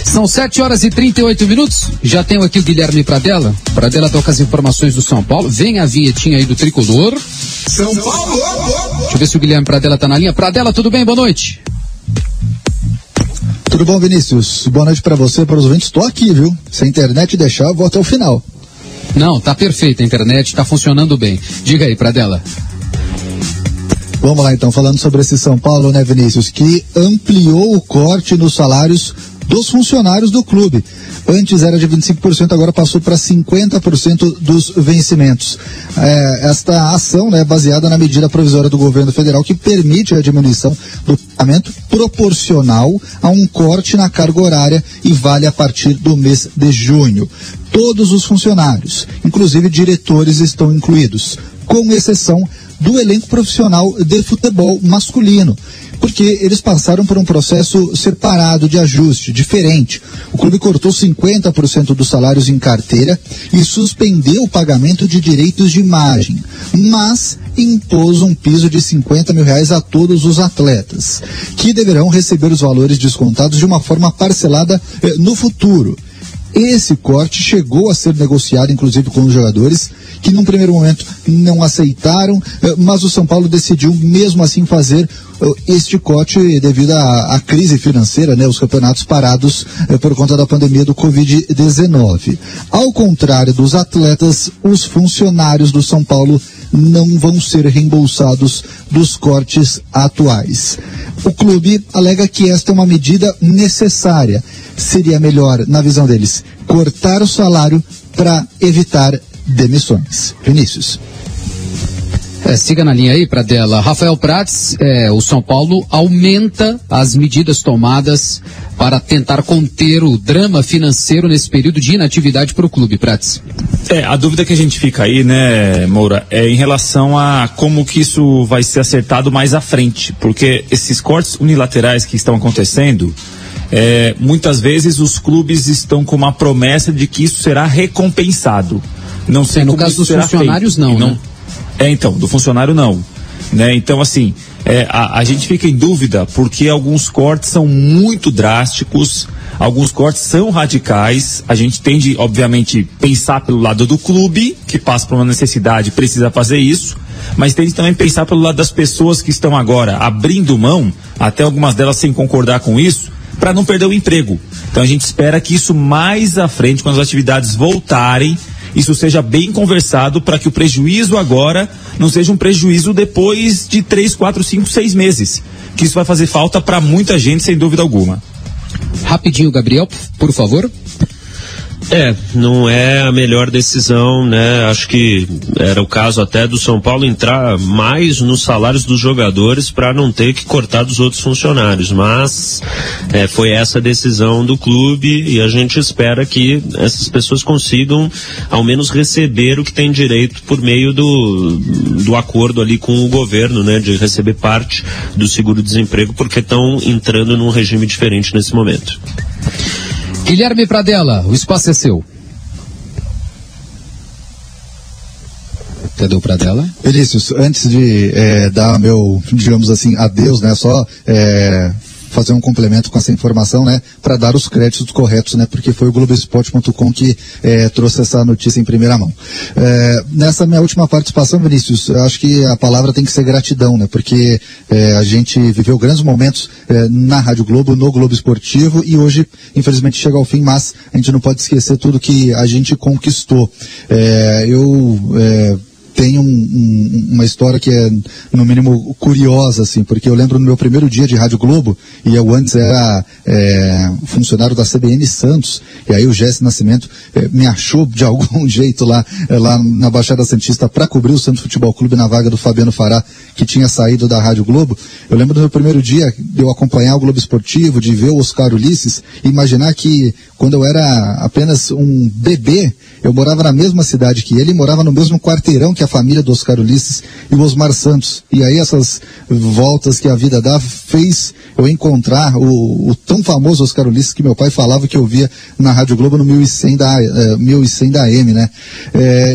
São 7h38. Já tenho aqui o Guilherme Pradella. Pradella toca as informações do São Paulo. Vem a vinhetinha aí do Tricolor. São Paulo! Deixa eu ver se o Guilherme Pradella tá na linha. Pradella, tudo bem? Boa noite. Tudo bom, Vinícius? Boa noite para você, para os ouvintes. Estou aqui, viu? Se a internet deixar, eu vou até o final. Não, tá perfeita a internet, tá funcionando bem. Diga aí, Pradella. Vamos lá então, falando sobre esse São Paulo, né, Vinícius, que ampliou o corte nos salários dos funcionários do clube. Antes era de 25%, agora passou para 50% dos vencimentos. Esta ação, né, é baseada na medida provisória do governo federal que permite a diminuição do pagamento proporcional a um corte na carga horária e vale a partir do mês de junho. Todos os funcionários, inclusive diretores, estão incluídos, com exceção do elenco profissional de futebol masculino, porque eles passaram por um processo separado de ajuste, diferente. O clube cortou 50% dos salários em carteira e suspendeu o pagamento de direitos de imagem, mas impôs um piso de R$50 mil a todos os atletas, que deverão receber os valores descontados de uma forma parcelada no futuro. Esse corte chegou a ser negociado, inclusive, com os jogadores, que num primeiro momento não aceitaram, mas o São Paulo decidiu mesmo assim fazer este corte devido à crise financeira, né? Os campeonatos parados por conta da pandemia do Covid-19. Ao contrário dos atletas, os funcionários do São Paulo não vão ser reembolsados dos cortes atuais. O clube alega que esta é uma medida necessária. Seria melhor, na visão deles, cortar o salário para evitar demissões. Vinícius. Siga na linha aí, Pradella. Rafael Prates, o São Paulo aumenta as medidas tomadas para tentar conter o drama financeiro nesse período de inatividade para o clube, Prates. A dúvida que a gente fica aí, né, Moura, é em relação a como que isso vai ser acertado mais à frente, porque esses cortes unilaterais que estão acontecendo, muitas vezes os clubes estão com uma promessa de que isso será recompensado. Não sei no como caso isso dos funcionários, feito. não, né? Então, do funcionário não, né? Então, assim, a gente fica em dúvida porque alguns cortes são muito drásticos, alguns cortes são radicais. A gente tende, obviamente, pensar pelo lado do clube, que passa por uma necessidade, precisa fazer isso, mas tende também pensar pelo lado das pessoas que estão agora abrindo mão, até algumas delas sem concordar com isso, para não perder o emprego. Então a gente espera que isso mais à frente, quando as atividades voltarem, isso seja bem conversado para que o prejuízo agora não seja um prejuízo depois de 3, 4, 5, 6 meses. Que isso vai fazer falta para muita gente, sem dúvida alguma. Rapidinho, Gabriel, por favor. Não é a melhor decisão, né? Acho que era o caso até do São Paulo entrar mais nos salários dos jogadores para não ter que cortar dos outros funcionários, mas foi essa a decisão do clube e a gente espera que essas pessoas consigam ao menos receber o que tem direito por meio do acordo ali com o governo, né? De receber parte do seguro-desemprego, porque estão entrando num regime diferente nesse momento. Guilherme Pradella, o espaço é seu. Cadê o Pradella? Vinícius, antes de dar meu, digamos assim, adeus, né, só fazer um complemento com essa informação, né, para dar os créditos corretos, né, porque foi o Globoesporte.com que trouxe essa notícia em primeira mão. Nessa minha última participação, Vinícius, eu acho que a palavra tem que ser gratidão, né, porque a gente viveu grandes momentos na Rádio Globo, no Globo Esportivo, e hoje, infelizmente, chega ao fim, mas a gente não pode esquecer tudo que a gente conquistou. Tem uma história que é, no mínimo, curiosa, assim, porque eu lembro no meu primeiro dia de Rádio Globo, e eu antes era funcionário da CBN Santos, e aí o Jesse Nascimento me achou de algum jeito lá na Baixada Santista para cobrir o Santos Futebol Clube na vaga do Fabiano Fará, que tinha saído da Rádio Globo. Eu lembro do meu primeiro dia de eu acompanhar o Globo Esportivo, de ver o Oscar Ulisses, e imaginar que quando eu era apenas um bebê, eu morava na mesma cidade que ele, morava no mesmo quarteirão que a família do Oscar Ulisses e o Osmar Santos. E aí essas voltas que a vida dá fez eu encontrar o tão famoso Oscar Ulisses que meu pai falava que eu via na Rádio Globo no 1100 da AM, né?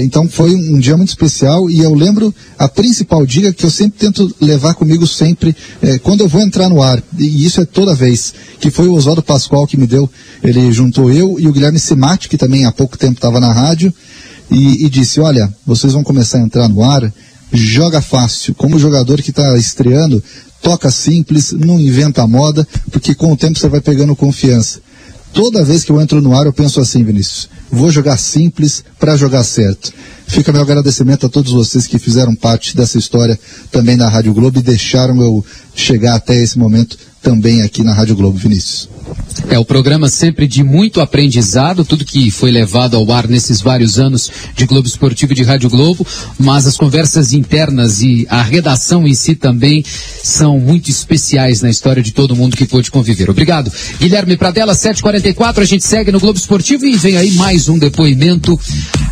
Então foi um dia muito especial, e eu lembro a principal dica que eu sempre tento levar comigo sempre, quando eu vou entrar no ar, e isso é toda vez, que foi o Oswaldo Pascoal que me deu. Ele juntou eu e o Guilherme Simati, que também há pouco tempo estava na rádio, e disse: olha, vocês vão começar a entrar no ar, joga fácil, como jogador que está estreando, toca simples, não inventa moda, porque com o tempo você vai pegando confiança. Toda vez que eu entro no ar eu penso assim, Vinícius, vou jogar simples para jogar certo. Fica meu agradecimento a todos vocês que fizeram parte dessa história também na Rádio Globo e deixaram eu chegar até esse momento também aqui na Rádio Globo, Vinícius. O programa sempre de muito aprendizado, tudo que foi levado ao ar nesses vários anos de Globo Esportivo e de Rádio Globo, mas as conversas internas e a redação em si também são muito especiais na história de todo mundo que pôde conviver. Obrigado. Guilherme Pradella, 7h44, a gente segue no Globo Esportivo e vem aí mais um depoimento,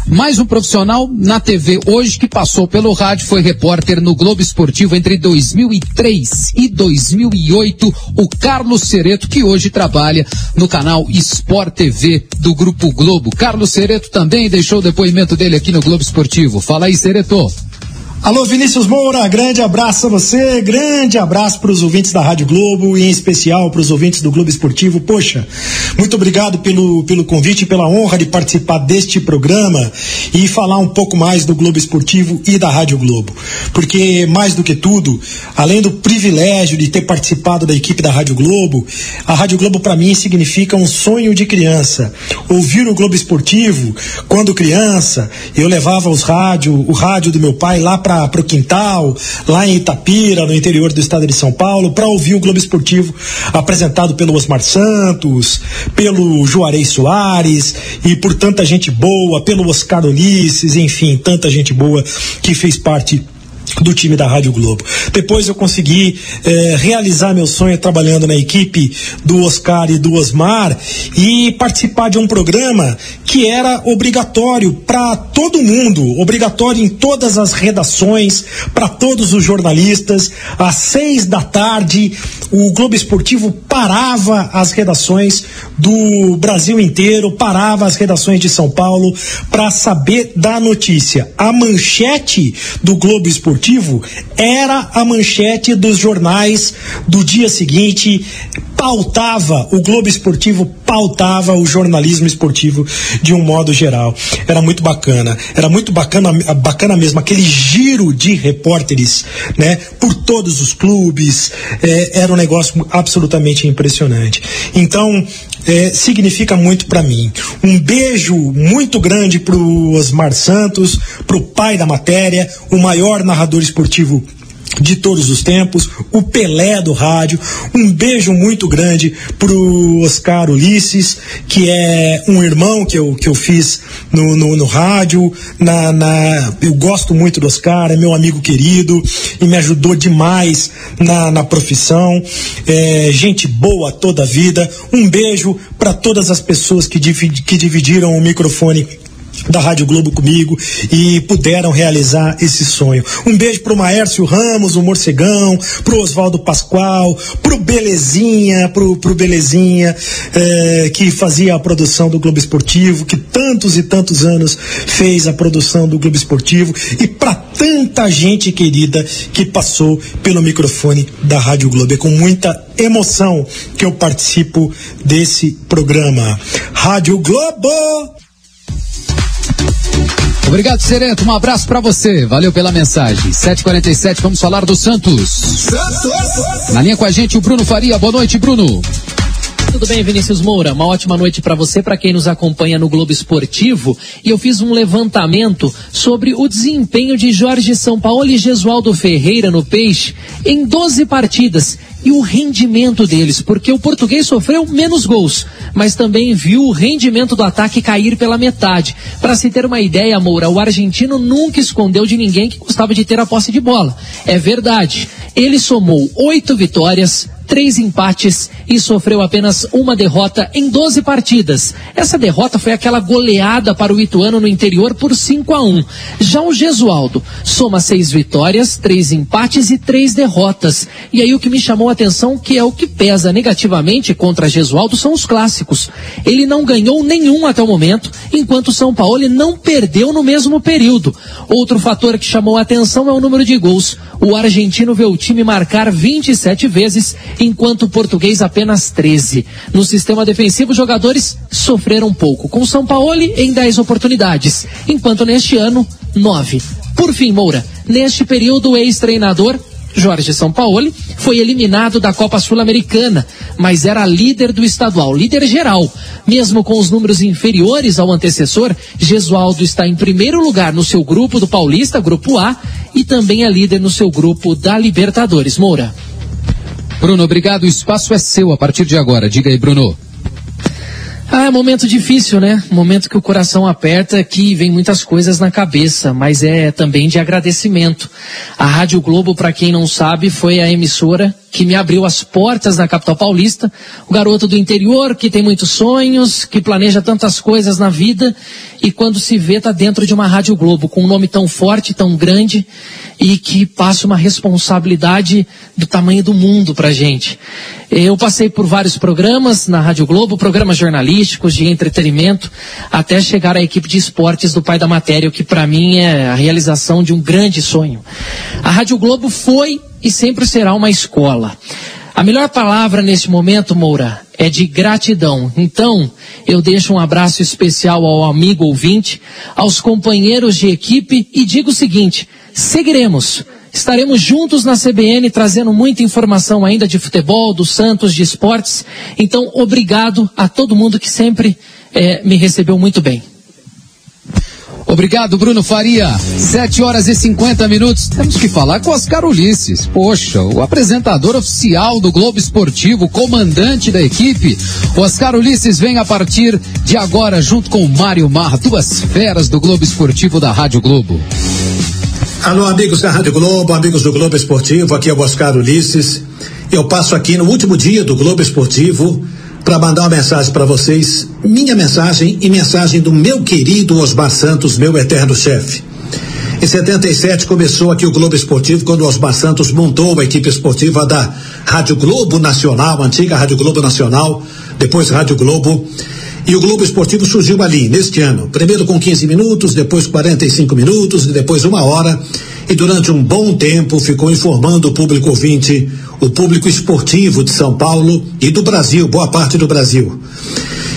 mais um profissional na TV hoje que passou pelo rádio, foi repórter no Globo Esportivo entre 2003 e 2008, o Carlos Cereto, que hoje trabalha no canal Sport TV do Grupo Globo. Carlos Cereto também deixou o depoimento dele aqui no Globo Esportivo. Fala aí, Cereto. Alô, Vinícius Moura, grande abraço a você, grande abraço para os ouvintes da Rádio Globo e em especial para os ouvintes do Globo Esportivo. Poxa, muito obrigado pelo convite e pela honra de participar deste programa e falar um pouco mais do Globo Esportivo e da Rádio Globo. Porque, mais do que tudo, além do privilégio de ter participado da equipe da Rádio Globo, a Rádio Globo para mim significa um sonho de criança. Ouvir o Globo Esportivo, quando criança, eu levava o rádio do meu pai lá para o quintal, lá em Itapira, no interior do estado de São Paulo, para ouvir o Globo Esportivo apresentado pelo Osmar Santos, pelo Juarez Soares e por tanta gente boa, pelo Oscar Ulisses, enfim, tanta gente boa que fez parte do time da Rádio Globo. Depois eu consegui realizar meu sonho trabalhando na equipe do Oscar e do Osmar e participar de um programa que era obrigatório para todo mundo, obrigatório em todas as redações, para todos os jornalistas. Às 6h o Globo Esportivo parava as redações do Brasil inteiro, parava as redações de São Paulo para saber da notícia. A manchete do Globo Esportivo Esportivo era a manchete dos jornais do dia seguinte. O Globo Esportivo pautava o jornalismo esportivo de um modo geral. Era muito bacana mesmo, aquele giro de repórteres, né, por todos os clubes, era um negócio absolutamente impressionante. Então, significa muito para mim. Um beijo muito grande pro Osmar Santos, pro pai da matéria, o maior narrador esportivo de todos os tempos, o Pelé do rádio. Um beijo muito grande pro Oscar Ulisses, que é um irmão que eu fiz no rádio. Eu gosto muito do Oscar, é meu amigo querido e me ajudou demais na profissão. Gente boa toda a vida. Um beijo para todas as pessoas que dividiram o microfone da Rádio Globo comigo e puderam realizar esse sonho. Um beijo pro Maércio Ramos, o Morcegão, pro Oswaldo Pascoal, pro Belezinha, que fazia a produção do Globo Esportivo, que tantos e tantos anos fez a produção do Globo Esportivo, e pra tanta gente querida que passou pelo microfone da Rádio Globo. É com muita emoção que eu participo desse programa. Rádio Globo! Obrigado, Serento. Um abraço pra você. Valeu pela mensagem. 7h47, vamos falar do Santos. Na linha com a gente, o Bruno Faria. Boa noite, Bruno. Tudo bem, Vinícius Moura? Uma ótima noite para você, para quem nos acompanha no Globo Esportivo. E eu fiz um levantamento sobre o desempenho de Jorge Sampaoli e Gesualdo Ferreira no Peixe em 12 partidas. E o rendimento deles, porque o português sofreu menos gols, mas também viu o rendimento do ataque cair pela metade. Para se ter uma ideia, Moura, o argentino nunca escondeu de ninguém que gostava de ter a posse de bola. É verdade. Ele somou 8 vitórias, 3 empates e sofreu apenas uma derrota em 12 partidas. Essa derrota foi aquela goleada para o Ituano no interior por 5-1. Já o Gesualdo soma 6 vitórias, 3 empates e 3 derrotas. E aí o que me chamou a atenção, que é o que pesa negativamente contra Gesualdo, são os clássicos. Ele não ganhou nenhum até o momento, enquanto o Sampaoli não perdeu no mesmo período. Outro fator que chamou a atenção é o número de gols. O argentino vê o time marcar 27 vezes, enquanto o português apenas 13. No sistema defensivo, os jogadores sofreram pouco, com o Sampaoli em 10 oportunidades, enquanto neste ano, 9. Por fim, Moura, neste período, o ex-treinador Jorge Sampaoli foi eliminado da Copa Sul-Americana, mas era líder do estadual, líder geral. Mesmo com os números inferiores ao antecessor, Gesualdo está em primeiro lugar no seu grupo do Paulista, grupo A, e também é líder no seu grupo da Libertadores. Moura. Bruno, obrigado. O espaço é seu a partir de agora. Diga aí, Bruno. É um momento difícil, né? Um momento que o coração aperta, que vem muitas coisas na cabeça, mas é também de agradecimento. A Rádio Globo, para quem não sabe, foi a emissora que me abriu as portas na capital paulista. O garoto do interior, que tem muitos sonhos, que planeja tantas coisas na vida, e quando se vê, tá dentro de uma Rádio Globo, com um nome tão forte, tão grande, e que passa uma responsabilidade do tamanho do mundo pra gente. Eu passei por vários programas na Rádio Globo, programas jornalísticos, de entretenimento, até chegar à equipe de esportes do pai da matéria, o que pra mim é a realização de um grande sonho. A Rádio Globo foi e sempre será uma escola. A melhor palavra nesse momento, Moura, é de gratidão. Então, eu deixo um abraço especial ao amigo ouvinte, aos companheiros de equipe e digo o seguinte: seguiremos. Estaremos juntos na CBN trazendo muita informação ainda de futebol, do Santos, de esportes. Então, obrigado a todo mundo que sempre me recebeu muito bem. Obrigado, Bruno Faria. 7h50. Temos que falar com Oscar Ulisses. Poxa, o apresentador oficial do Globo Esportivo, comandante da equipe. Oscar Ulisses vem a partir de agora junto com o Mário Mar, duas feras do Globo Esportivo da Rádio Globo. Alô, amigos da Rádio Globo, amigos do Globo Esportivo, aqui é o Oscar Ulisses. Eu passo aqui no último dia do Globo Esportivo para mandar uma mensagem para vocês, minha mensagem e mensagem do meu querido Osmar Santos, meu eterno chefe. Em 77 começou aqui o Globo Esportivo, quando o Osmar Santos montou a equipe esportiva da Rádio Globo Nacional, a antiga Rádio Globo Nacional, depois Rádio Globo. E o Globo Esportivo surgiu ali, neste ano. Primeiro com 15 minutos, depois 45 minutos e depois 1 hora. E durante um bom tempo ficou informando o público ouvinte, o público esportivo de São Paulo e do Brasil, boa parte do Brasil.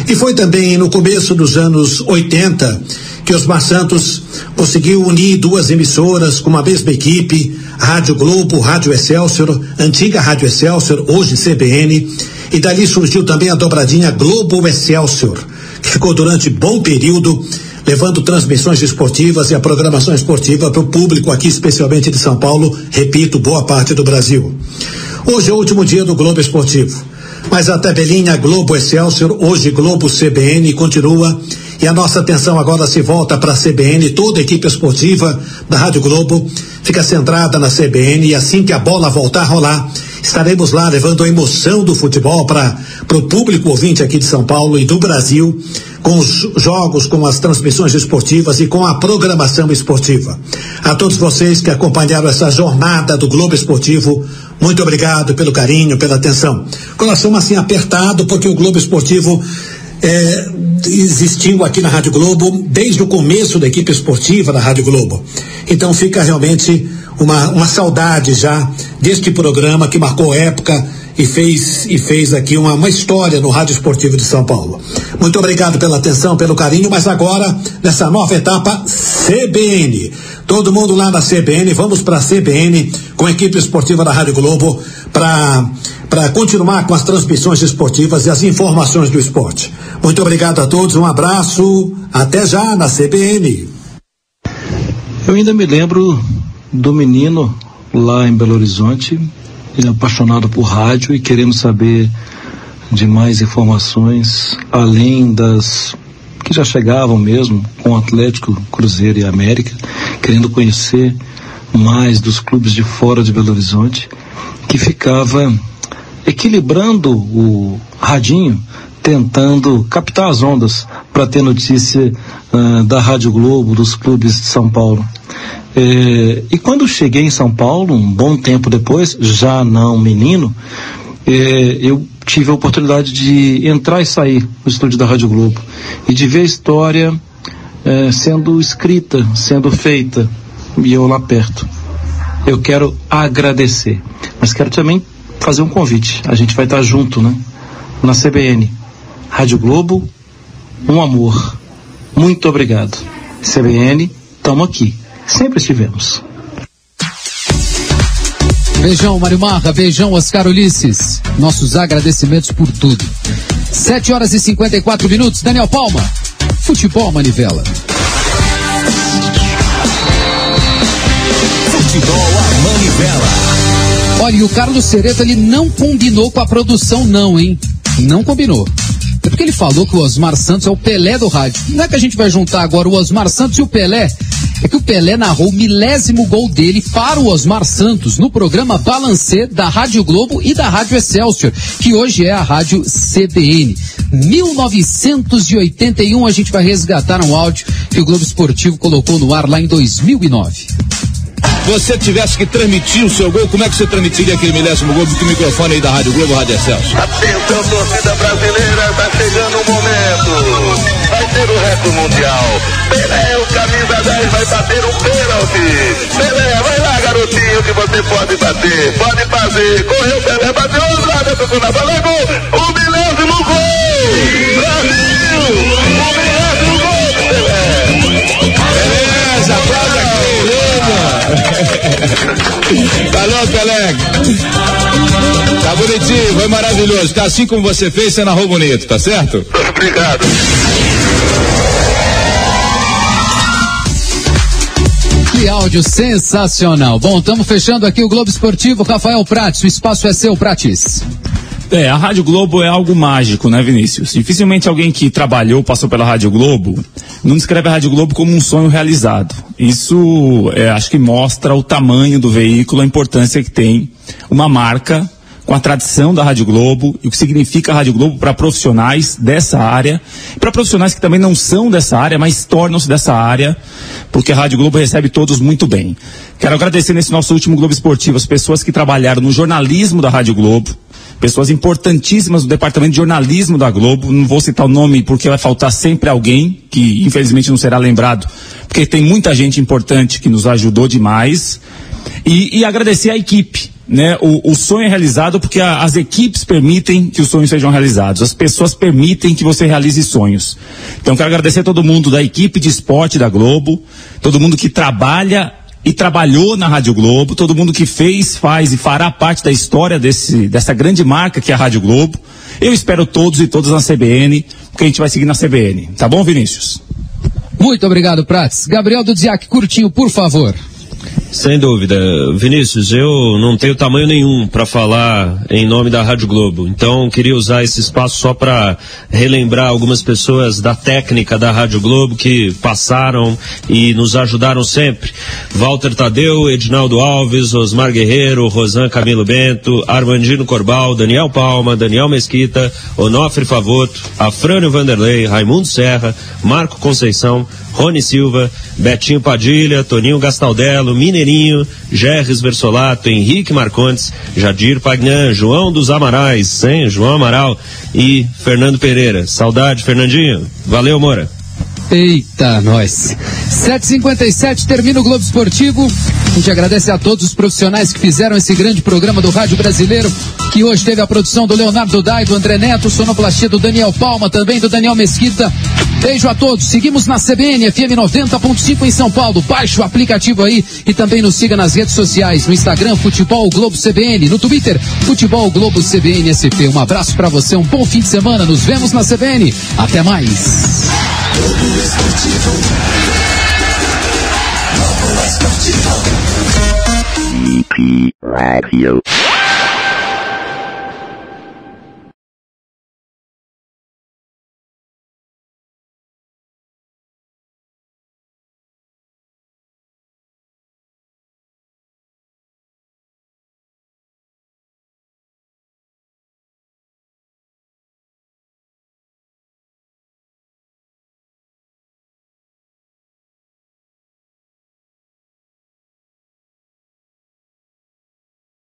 E foi também no começo dos anos 80 que Osmar Santos conseguiu unir duas emissoras com uma mesma equipe, Rádio Globo, Rádio Excelsior, antiga Rádio Excelsior, hoje CBN, e dali surgiu também a dobradinha Globo Excelsior, que ficou durante bom período levando transmissões esportivas e a programação esportiva para o público aqui, especialmente de São Paulo, repito, boa parte do Brasil. Hoje é o último dia do Globo Esportivo, mas a tabelinha Globo Excelsior, hoje Globo CBN, continua, e a nossa atenção agora se volta para a CBN. Toda a equipe esportiva da Rádio Globo fica centrada na CBN, e assim que a bola voltar a rolar, estaremos lá levando a emoção do futebol para o público ouvinte aqui de São Paulo e do Brasil, com os jogos, com as transmissões esportivas e com a programação esportiva. A todos vocês que acompanharam essa jornada do Globo Esportivo, muito obrigado pelo carinho, pela atenção. Coração assim apertado, porque o Globo Esportivo existiu aqui na Rádio Globo desde o começo da equipe esportiva da Rádio Globo. Então fica realmente uma saudade já deste programa que marcou época e fez aqui uma história no Rádio Esportivo de São Paulo. Muito obrigado pela atenção, pelo carinho, mas agora, nessa nova etapa, CBN. Todo mundo lá na CBN, vamos para a CBN com a equipe esportiva da Rádio Globo para continuar com as transmissões esportivas e as informações do esporte. Muito obrigado a todos, um abraço, até já na CBN. Eu ainda me lembro do menino lá em Belo Horizonte, ele é apaixonado por rádio e querendo saber de mais informações, além das que já chegavam mesmo com o Atlético, Cruzeiro e América, querendo conhecer mais dos clubes de fora de Belo Horizonte, que ficava equilibrando o radinho, tentando captar as ondas para ter notícia da Rádio Globo, dos clubes de São Paulo. E quando cheguei em São Paulo, um bom tempo depois, já não menino, eu tive a oportunidade de entrar e sair no estúdio da Rádio Globo e de ver a história sendo escrita, sendo feita, e eu lá perto. Eu quero agradecer, mas quero também fazer um convite. A gente vai estar junto, né? Na CBN, Rádio Globo, um amor. Muito obrigado. CBN, estamos aqui. Sempre estivemos. Beijão, Mário Marra, beijão, Oscar Ulisses. Nossos agradecimentos por tudo. 7h54, Daniel Palma. Futebol Manivela. Futebol a Manivela. Olha, e o Carlos Cereta, ele não combinou com a produção não, hein? Não combinou. É porque ele falou que o Osmar Santos é o Pelé do rádio. Não é que a gente vai juntar agora o Osmar Santos e o Pelé. É que o Pelé narrou o 1000º gol dele para o Osmar Santos no programa Balancê da Rádio Globo e da Rádio Excelsior, que hoje é a Rádio CBN. 1981, a gente vai resgatar um áudio que o Globo Esportivo colocou no ar lá em 2009. Você tivesse que transmitir o seu gol, como é que você transmitiria aquele 1000º gol do microfone aí da Rádio Globo, Rádio Excelsior? Atenção, torcida brasileira, tá chegando o momento. Vai ter o recorde mundial. Pelé, o camisa 10, vai bater um pênalti. Pelé, vai lá, garotinho, que você pode bater. Pode fazer. Correu, Pelé, bateu outra, tocou na bola, gol. O 1000º gol! Brasil! O 1000º gol do Pelé! Beleza, aplauda aqui, Valeu, Pelé. Tá bonitinho, foi maravilhoso. Tá assim como você fez, você narrou bonito, tá certo? Obrigado. Que áudio sensacional. Bom, estamos fechando aqui o Globo Esportivo. Rafael Prates, o espaço é seu, Prates. A Rádio Globo é algo mágico, né, Vinícius? Dificilmente alguém que trabalhou, passou pela Rádio Globo, não descreve a Rádio Globo como um sonho realizado. Isso, acho que mostra o tamanho do veículo, a importância que tem uma marca com a tradição da Rádio Globo e o que significa a Rádio Globo para profissionais dessa área, para profissionais que também não são dessa área, mas tornam-se dessa área, porque a Rádio Globo recebe todos muito bem. Quero agradecer nesse nosso último Globo Esportivo as pessoas que trabalharam no jornalismo da Rádio Globo, pessoas importantíssimas do departamento de jornalismo da Globo. Não vou citar o nome porque vai faltar sempre alguém que infelizmente não será lembrado, porque tem muita gente importante que nos ajudou demais. E agradecer a equipe, né? O sonho é realizado porque as equipes permitem que os sonhos sejam realizados. As pessoas permitem que você realize sonhos. Então quero agradecer a todo mundo da equipe de esporte da Globo, todo mundo que trabalha e trabalhou na Rádio Globo, todo mundo que fez, faz e fará parte da história dessa grande marca que é a Rádio Globo. Eu espero todos e todas na CBN, porque a gente vai seguir na CBN. Tá bom, Vinícius? Muito obrigado, Prats. Gabriel Dudziak, curtinho, por favor. Sem dúvida, Vinícius, eu não tenho tamanho nenhum para falar em nome da Rádio Globo, então queria usar esse espaço só para relembrar algumas pessoas da técnica da Rádio Globo que passaram e nos ajudaram sempre. Walter Tadeu, Edinaldo Alves, Osmar Guerreiro, Rosan Camilo Bento, Armandino Corbal, Daniel Palma, Daniel Mesquita, Onofre Favoto, Afrânio Vanderlei, Raimundo Serra, Marco Conceição, Rony Silva, Betinho Padilha, Toninho Gastaldello, Mineirinho, Gerres Versolato, Henrique Marcontes, Jadir Pagnan, João dos Amarais, hein? João Amaral e Fernando Pereira. Saudade, Fernandinho. Valeu, Moura. Eita, nós. 7h57, termina o Globo Esportivo. A gente agradece a todos os profissionais que fizeram esse grande programa do Rádio Brasileiro, que hoje teve a produção do Leonardo Dai, do André Neto, sonoplastia do Daniel Palma, também do Daniel Mesquita. Beijo a todos. Seguimos na CBN, FM 90.5 em São Paulo. Baixe o aplicativo aí e também nos siga nas redes sociais, no Instagram, Futebol Globo CBN, no Twitter, Futebol Globo CBN SP. Um abraço pra você, um bom fim de semana. Nos vemos na CBN. Até mais. EP Radio.